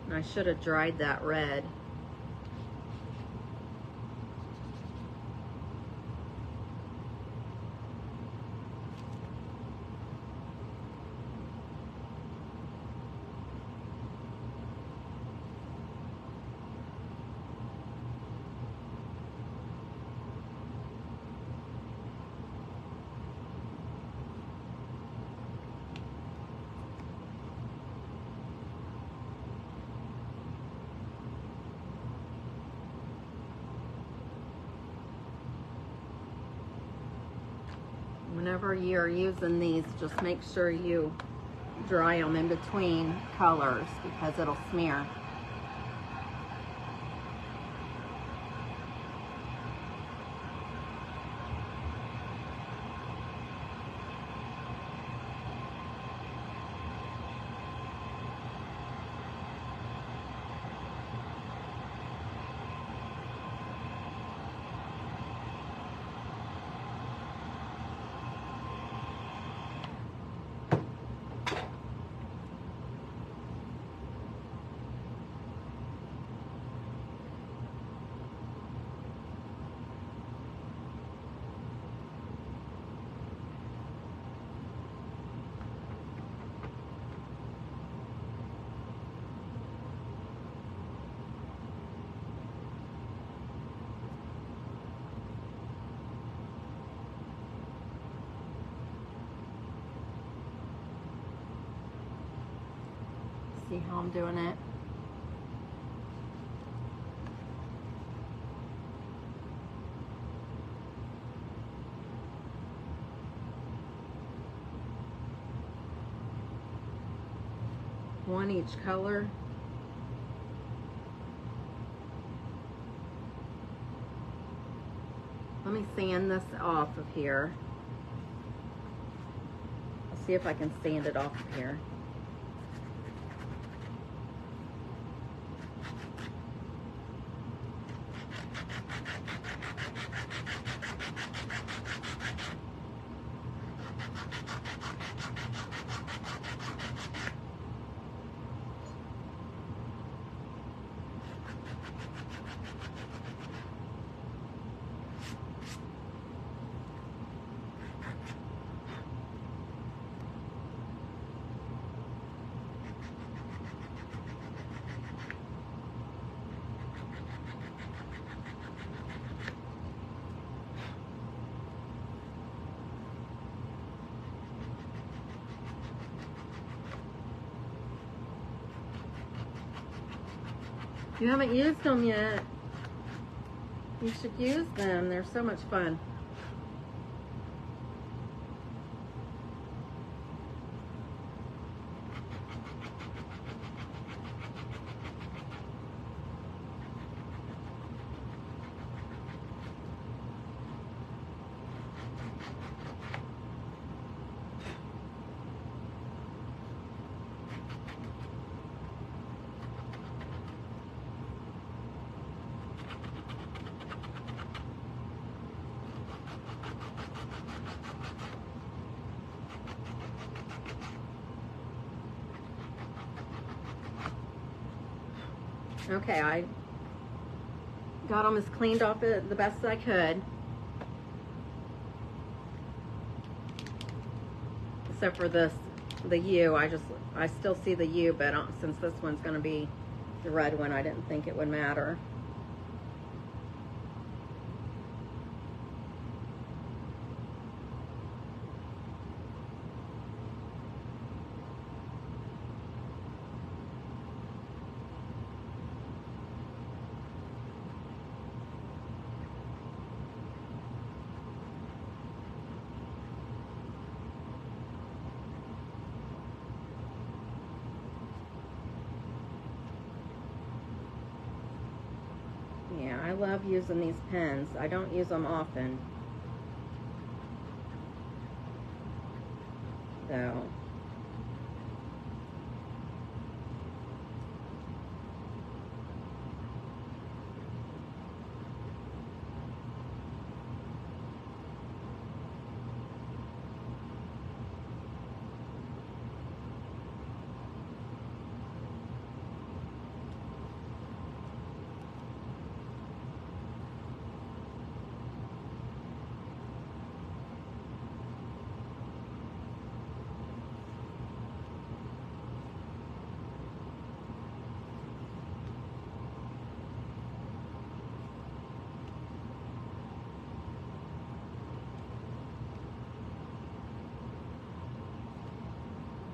And I should have dried that red. Whenever you're using these, just make sure you dry them in between colors because it'll smear. See how I'm doing it? One each color. Let me sand this off of here. I'll see if I can sand it off of here. If you haven't used them yet, you should use them. They're so much fun. Okay, I got them as cleaned off the best as I could. Except for this, the U, I still see the U, but since this one's gonna be the red one, I didn't think it would matter. Yeah, I love using these pens. I don't use them often, so.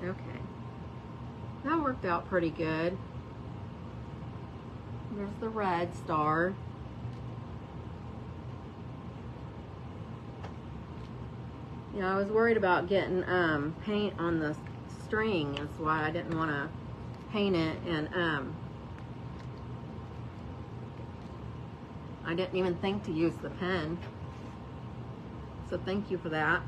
Okay, that worked out pretty good. There's the red star. Yeah, I was worried about getting paint on the string. That's why I didn't want to paint it, and I didn't even think to use the pen. So thank you for that.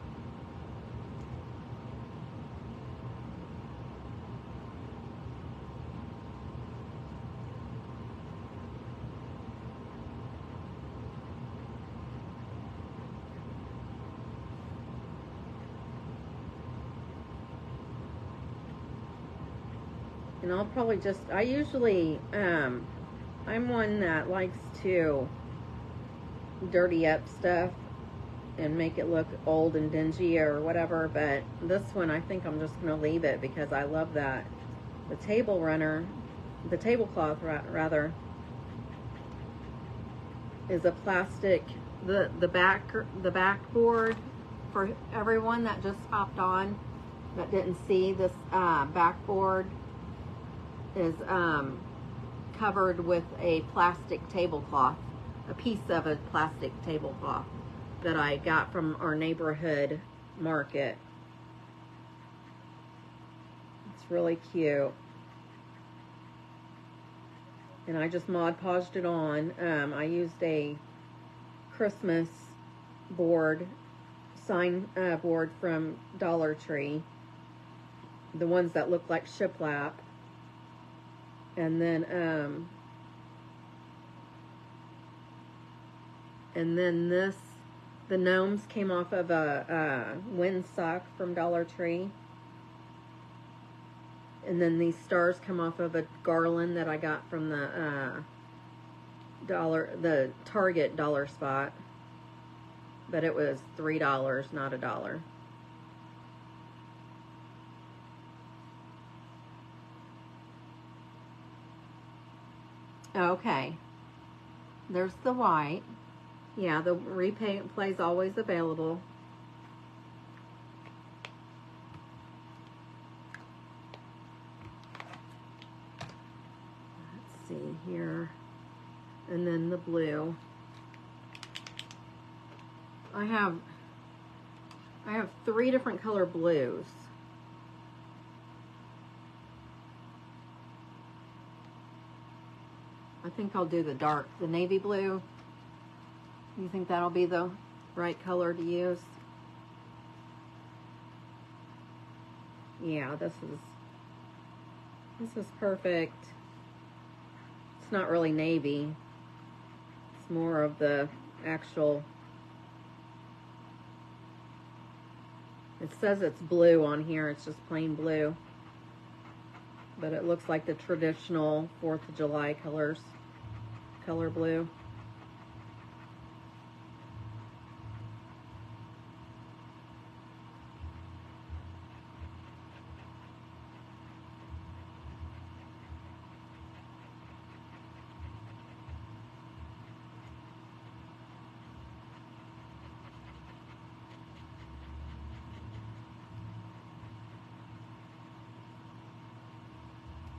And I'll probably just, I'm one that likes to dirty up stuff and make it look old and dingy or whatever, but this one I think I'm just going to leave it because I love that. The tablecloth rather, is a plastic, the backboard for everyone that just hopped on that didn't see this backboard is covered with a plastic tablecloth, a piece of a plastic tablecloth that I got from our neighborhood market. It's really cute. And I just Mod Podged it on. I used a Christmas board, sign board from Dollar Tree. The ones that look like shiplap. And then this, the gnomes came off of a windsock from Dollar Tree. And then these stars come off of a garland that I got from the Target dollar spot. But it was $3, not $1. Okay, there's the white. Yeah, the repaint play's always available. Let's see here. And then the blue. I have 3 different color blues. I think I'll do the navy blue. You think that'll be the right color to use? Yeah, this is perfect. It's not really navy. It's more of the actual, it says it's blue on here, it's just plain blue. But it looks like the traditional 4th of July colors, color blue.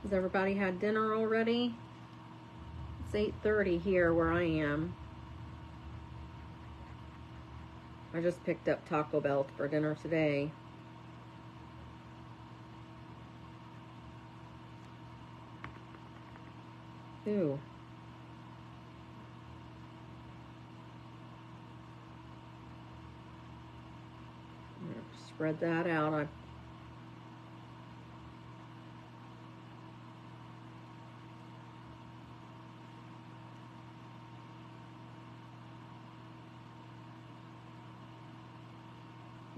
Has everybody had dinner already? It's 8:30 here where I am. I just picked up Taco Bell for dinner today. Ooh. Spread that out.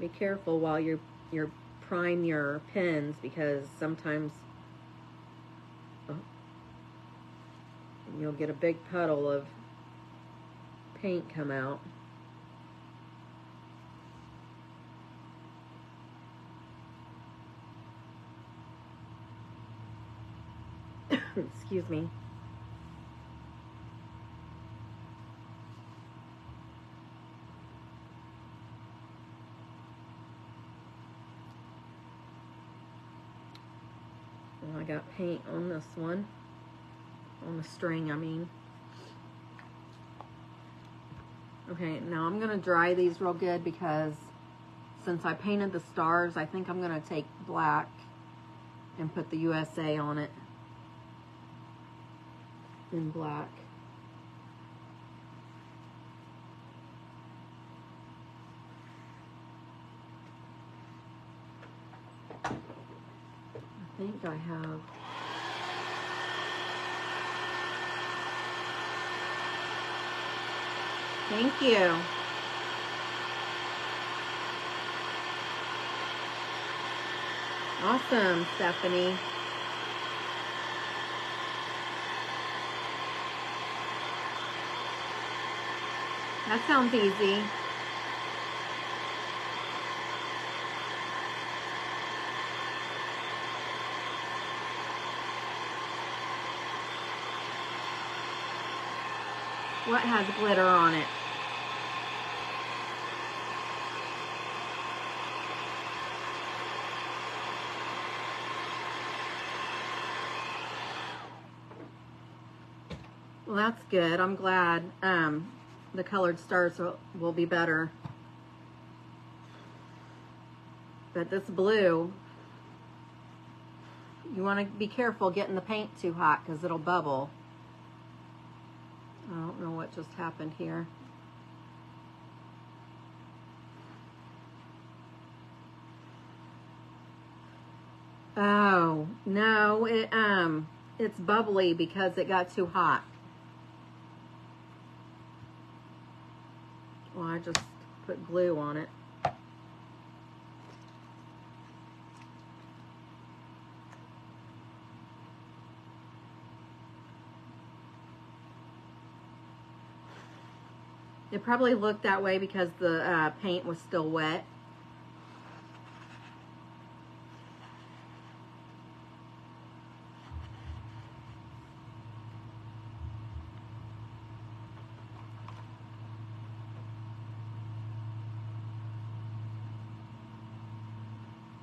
Be careful while you're prime your pens, because sometimes you'll get a big puddle of paint come out. Excuse me. Well, I got paint on this one. On the string, I mean. Okay, now I'm going to dry these real good because since I painted the stars, I think I'm going to take black and put the USA on it in black. I think I have. Thank you. Awesome, Stephanie. That sounds easy. What has glitter on it? Well, that's good. I'm glad the colored stars will be better. But this blue, you want to be careful getting the paint too hot because it'll bubble. I don't know what just happened here. Oh, no, it's bubbly because it got too hot. Well, I just put glue on it. It probably looked that way because the paint was still wet.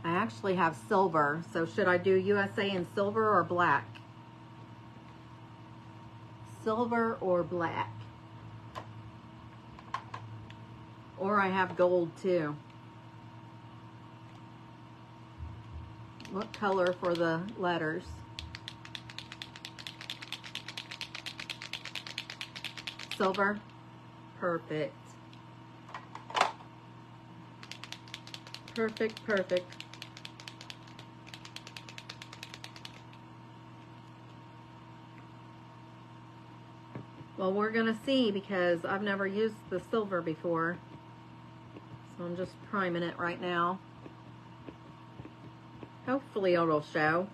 I actually have silver, so should I do USA in silver or black? Silver or black? Or I have gold too. What color for the letters? Silver? Perfect. Perfect, perfect. Well, we're gonna see because I've never used the silver before. So I'm just priming it right now. Hopefully it'll show.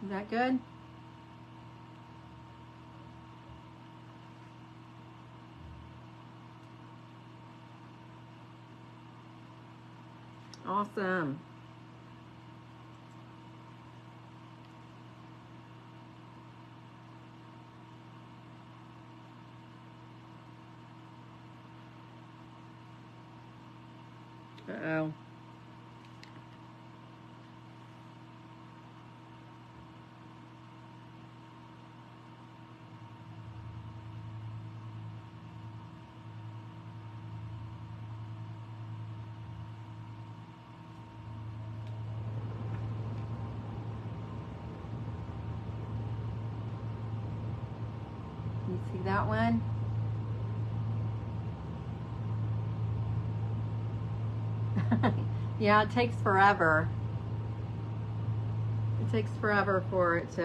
Is that good? Awesome. Uh-oh. You see that one? Yeah, it takes forever. It takes forever for it to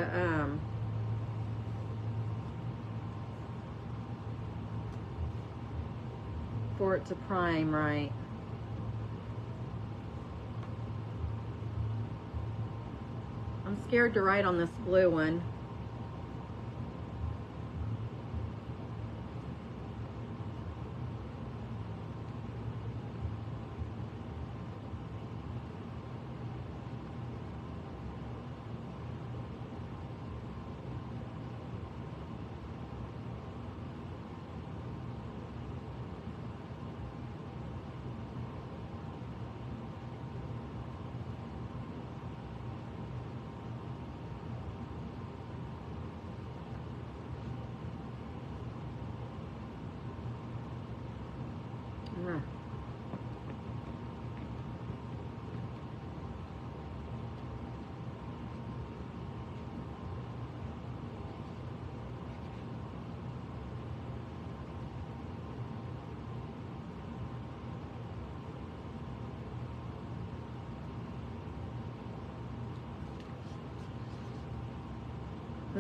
prime right. I'm scared to write on this blue one.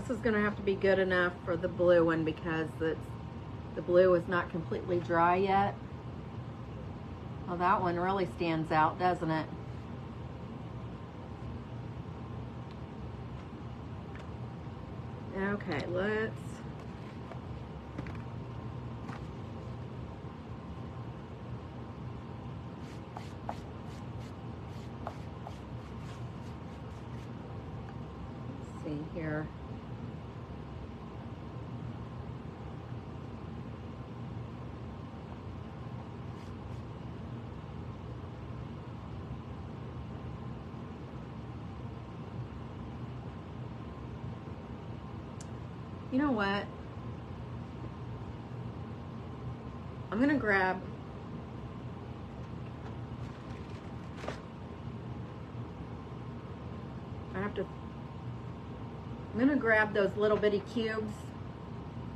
This is going to have to be good enough for the blue one because the blue is not completely dry yet. Well, that one really stands out, doesn't it? Okay, let's see here. You know what? I'm gonna grab I'm gonna grab those little bitty cubes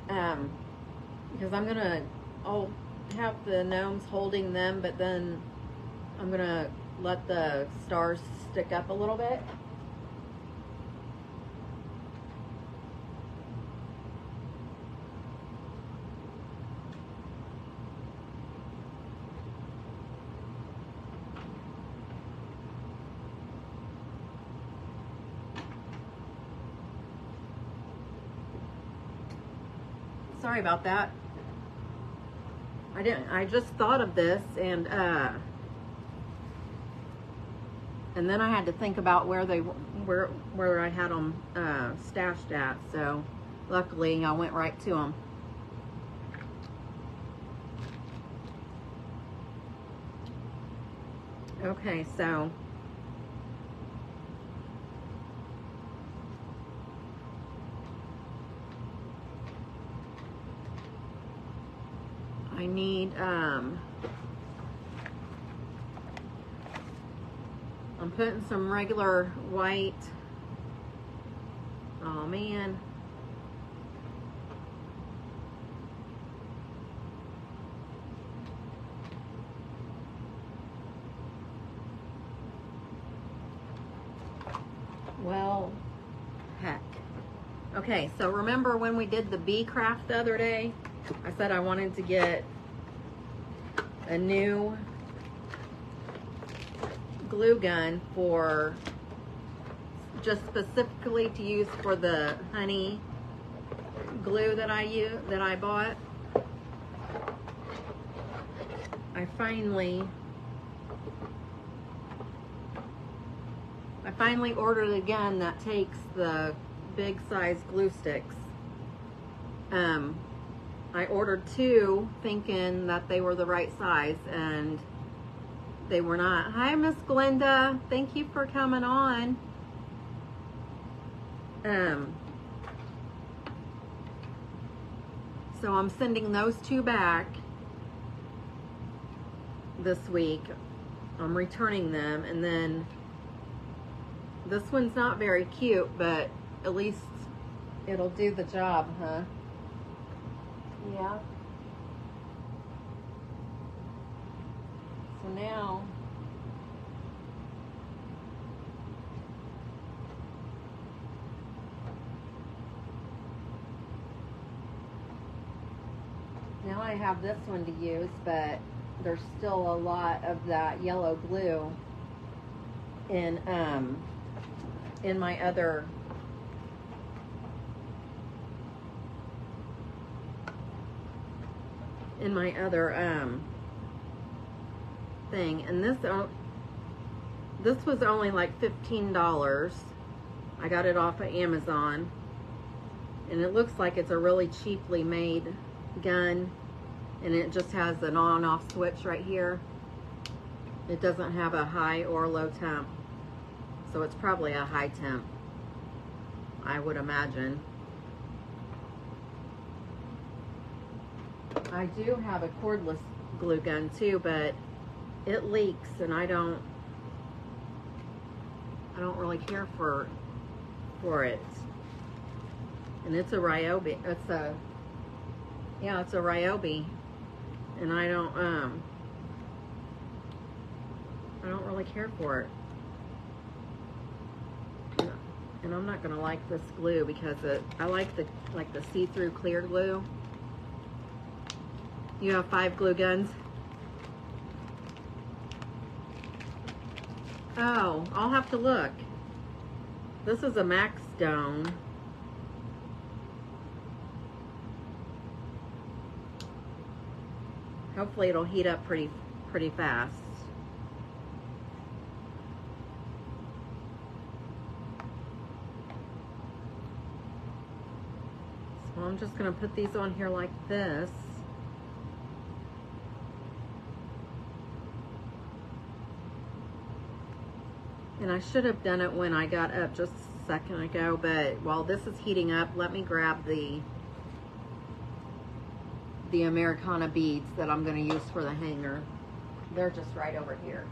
because I'll have the gnomes holding them, but then I'm gonna let the stars stick up a little bit. Sorry about that. I just thought of this and then I had to think about where I had them stashed at. So luckily I went right to them. Okay, so I need, I'm putting some regular white. Oh man. Well, heck. Okay, so remember when we did the bee craft the other day? I said I wanted to get a new glue gun for just specifically to use for the honey glue that I bought. I finally ordered a gun that takes the big size glue sticks. I ordered two thinking that they were the right size and they were not. Hi, Miss Glenda. Thank you for coming on. So I'm sending those two back this week. I'm returning them, and then this one's not very cute, but at least it'll do the job, huh? Yeah. So now I have this one to use, but there's still a lot of that yellow glue in my other thing, and this was only like $15. I got it off of Amazon, and it looks like it's a really cheaply made gun, and it just has an on-off switch right here. It doesn't have a high or low temp, so it's probably a high temp, I would imagine. I do have a cordless glue gun too, but it leaks, and I don't really care for it. And it's a Ryobi. It's a Ryobi, and I don't really care for it. And I'm not gonna like this glue because I like the see-through clear glue. You have 5 glue guns? Oh, I'll have to look. This is a Max Stone. Hopefully it'll heat up pretty fast. So I'm just gonna put these on here like this. And I should have done it when I got up just a second ago, but while this is heating up, let me grab the Americana beads that I'm going to use for the hanger. They're just right over here.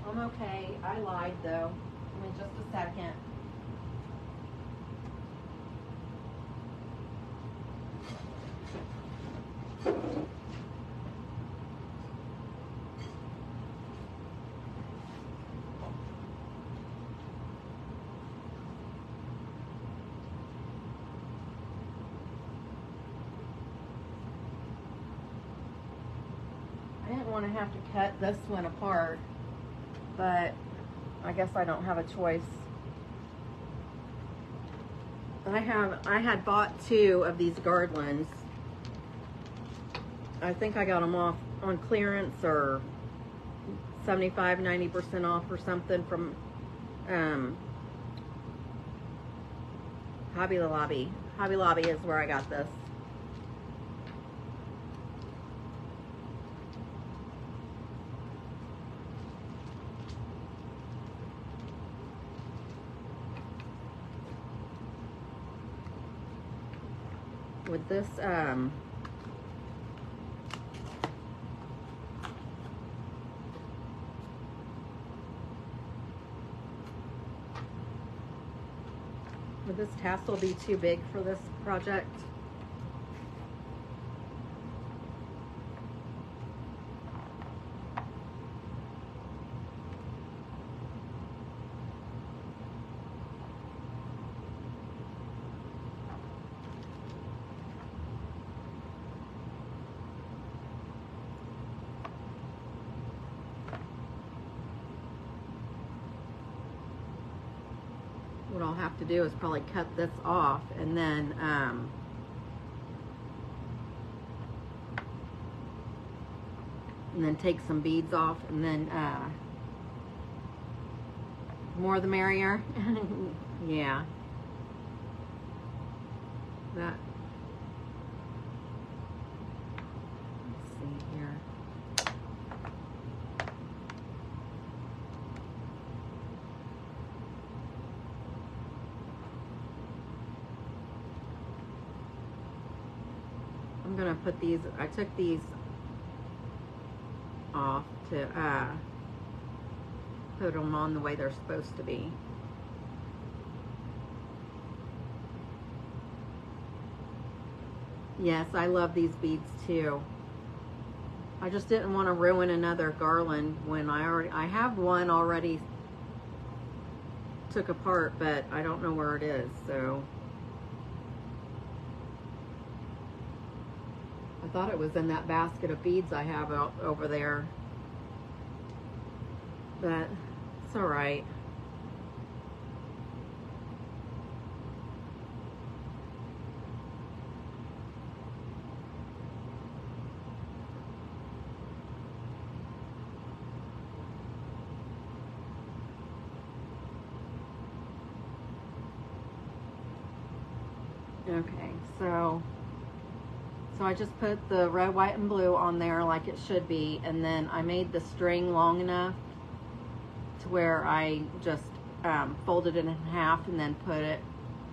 I'm okay. I lied though. Give me just a second. I didn't want to have to cut this one apart, but I guess I don't have a choice. I had bought 2 of these garlands. I think I got them off on clearance or 75–90% off or something from Hobby Lobby. Hobby Lobby is where I got this. With this would this tassel be too big for this project? What I'll have to do is probably cut this off and then take some beads off, and then more the merrier. Yeah, that. Let's see here. I'm gonna put these, I took these off to put them on the way they're supposed to be. Yes, I love these beads too. I just didn't want to ruin another garland when I have one already took apart, but I don't know where it is, so. I thought it was in that basket of beads I have out over there, but it's all right. Okay, so I just put the red, white, and blue on there like it should be, and then I made the string long enough to where I just folded it in half and then put it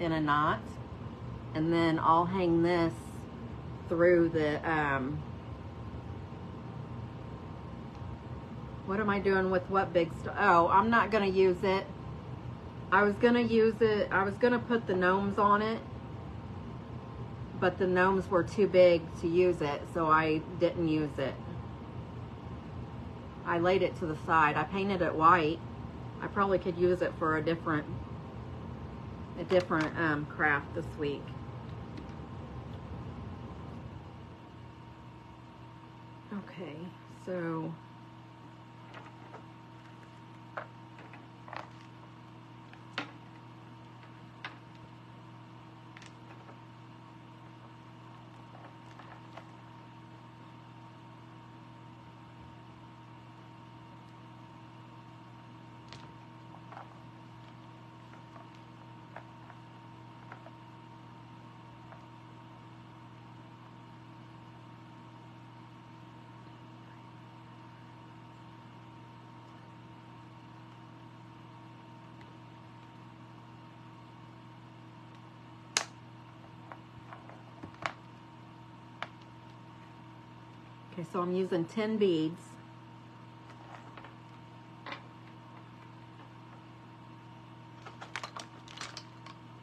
in a knot, and then I'll hang this through the What am I doing with what big star? Oh, I'm not going to use it. I was going to use it. I was going to put the gnomes on it, but the gnomes were too big to use it, so I didn't use it. I laid it to the side. I painted it white. I probably could use it for a different craft this week. Okay, so okay, so I'm using 10 beads.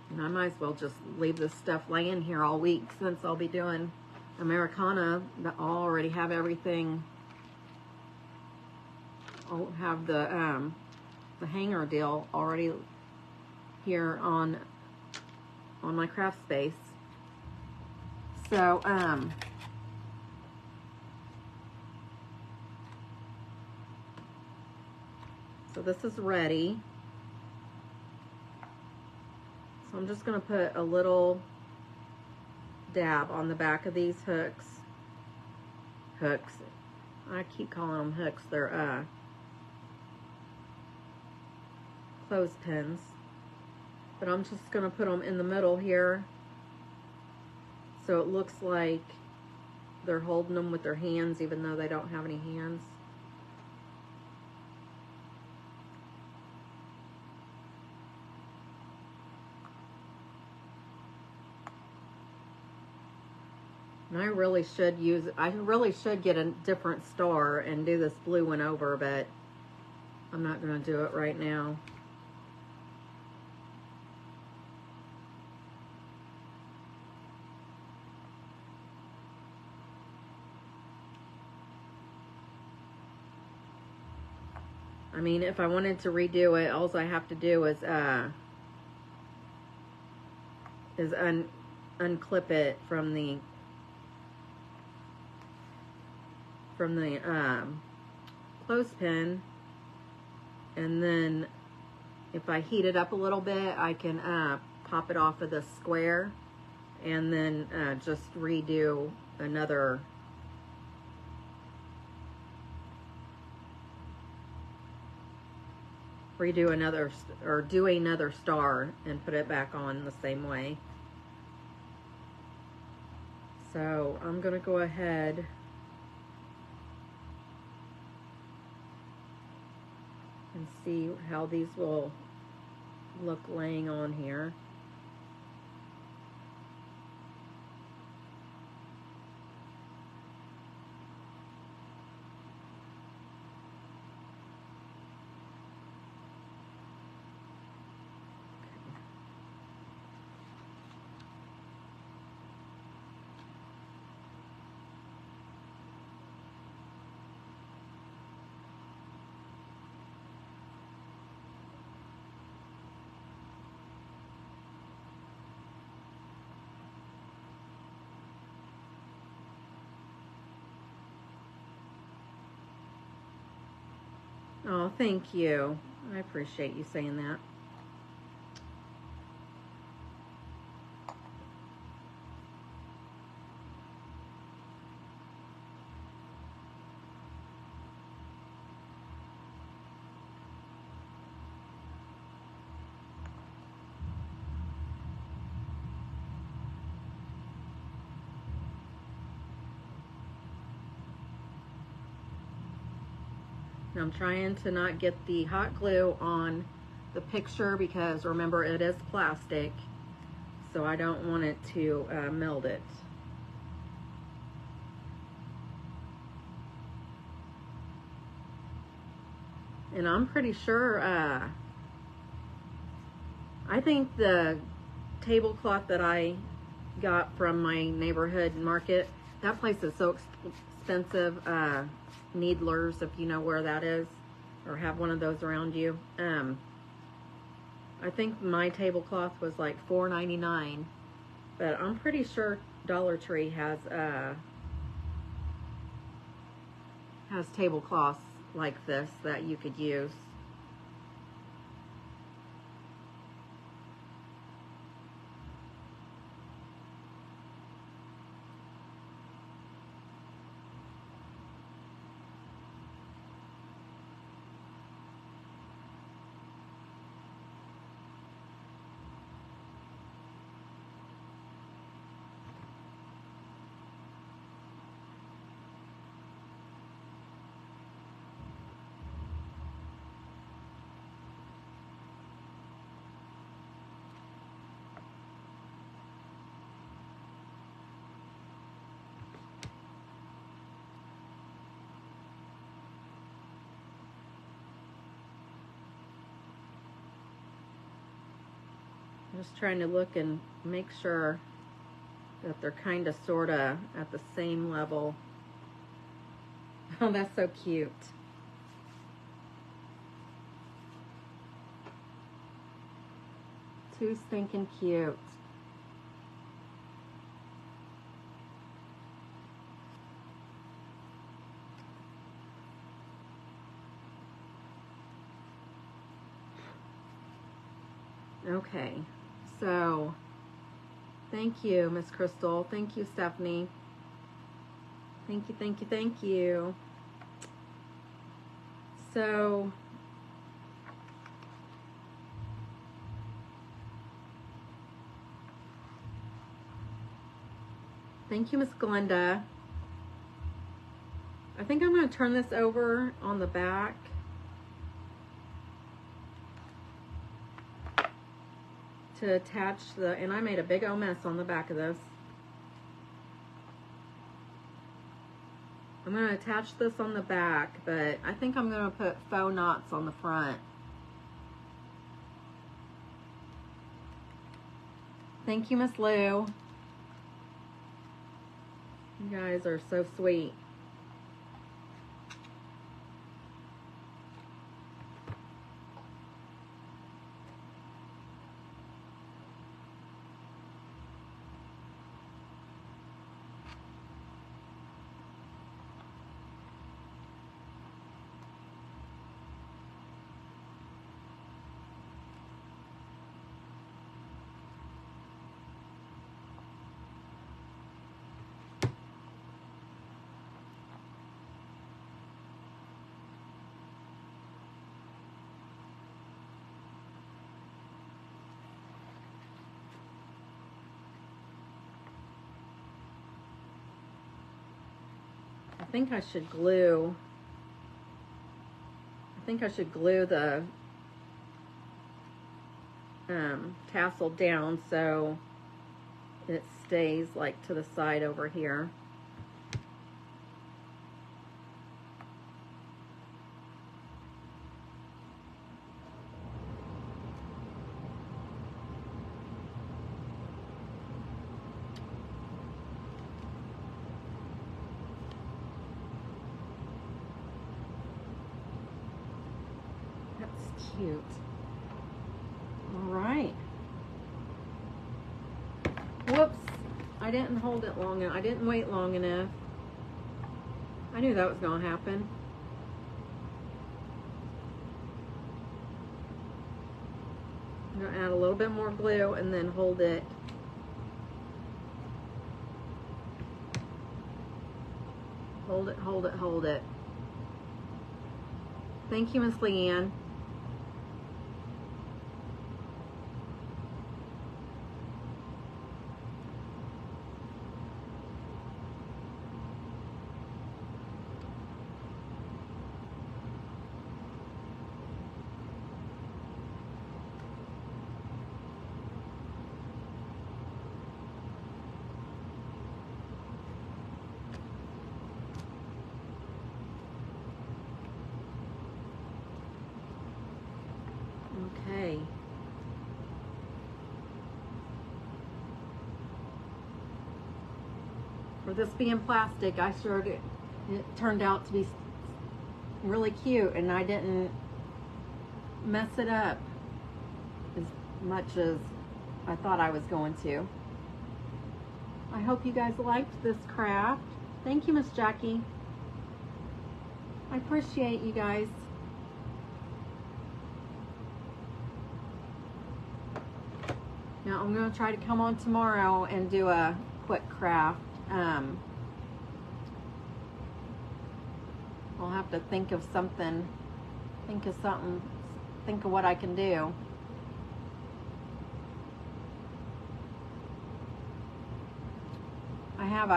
And I might as well just leave this stuff laying here all week since I'll be doing Americana. I'll already have everything. I'll have the hanger deal already here on my craft space. So so this is ready. So I'm just going to put a little dab on the back of these hooks. I keep calling them hooks. They're clothespins. But I'm just going to put them in the middle here, so it looks like they're holding them with their hands, even though they don't have any hands. And I really should get a different star and do this blue one over, but I'm not going to do it right now. I mean, if I wanted to redo it, all I have to do is unclip it from the clothespin, and then if I heat it up a little bit, I can pop it off of the square, and then just redo another or do another star and put it back on the same way. So I'm gonna go ahead and see how these will look laying on here. Oh, thank you. I appreciate you saying that. Now I'm trying to not get the hot glue on the picture because remember it is plastic, so I don't want it to meld it. And I'm pretty sure, I think the tablecloth that I got from my neighborhood market, that place is so expensive. Needlers, if you know where that is, or have one of those around you. I think my tablecloth was like $4.99, but I'm pretty sure Dollar Tree has tablecloths like this that you could use. Just trying to look and make sure that they're kind of sort of at the same level. Oh, that's so cute. Too stinking cute. Okay, so thank you, Miss Crystal. Thank you, Stephanie. Thank you, thank you, thank you. So thank you, Miss Glenda. I think I'm going to turn this over on the back. To attach the, and I made a big old mess on the back of this. I'm going to attach this on the back, but I think I'm going to put faux knots on the front. Thank you, Miss Lou. You guys are so sweet. I think I should glue the tassel down so it stays like to the side over here. Cute. All right. Whoops. I didn't hold it long enough. I didn't wait long enough. I knew that was going to happen. I'm going to add a little bit more glue and then hold it. Hold it, hold it, hold it. Thank you, Miss Leanne. For this being plastic, I sure did. It turned out to be really cute, and I didn't mess it up as much as I thought I was going to. I hope you guys liked this craft. Thank you, Miss Jackie. I appreciate you guys. Now I'm going to try to come on tomorrow and do a quick craft. I'll have to think of something, think of what I can do. I have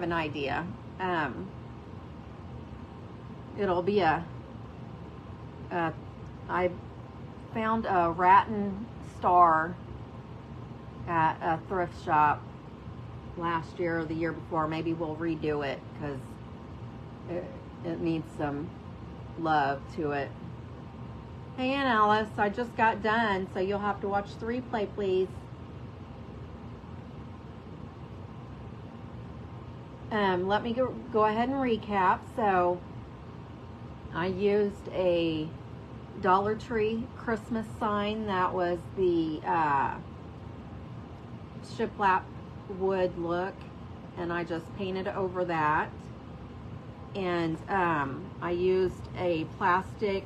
an idea. It'll be I found a rattan star at a thrift shop last year or the year before. Maybe we'll redo it because it needs some love to it. Hey, Aunt Alice, I just got done, so you'll have to watch the replay, please. Let me go ahead and recap. So I used a Dollar Tree Christmas sign that was the shiplap wood look, and I just painted over that. And I used a plastic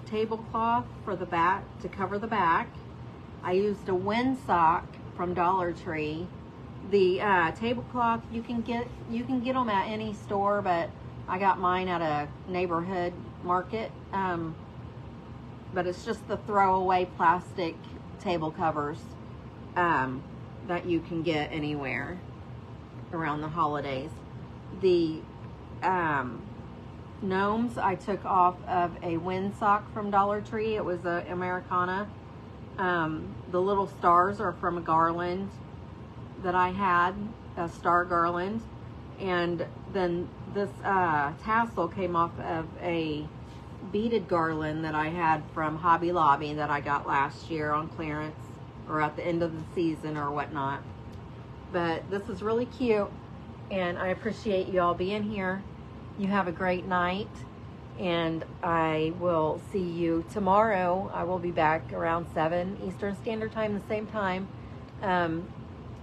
tablecloth for the back to cover the back. I used a windsock from Dollar Tree. The tablecloth you can get them at any store, but I got mine at a neighborhood market. But it's just the throwaway plastic table covers that you can get anywhere around the holidays. The gnomes I took off of a windsock from Dollar Tree. It was a Americana. The little stars are from a garland that I had, a star garland, and then this tassel came off of a beaded garland that I had from Hobby Lobby that I got last year on clearance or at the end of the season or whatnot. But this is really cute, and I appreciate you all being here. You have a great night, and I will see you tomorrow. I will be back around 7 Eastern Standard Time, the same time.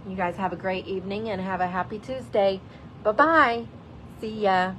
You guys have a great evening and have a happy Tuesday. Bye-bye. See ya.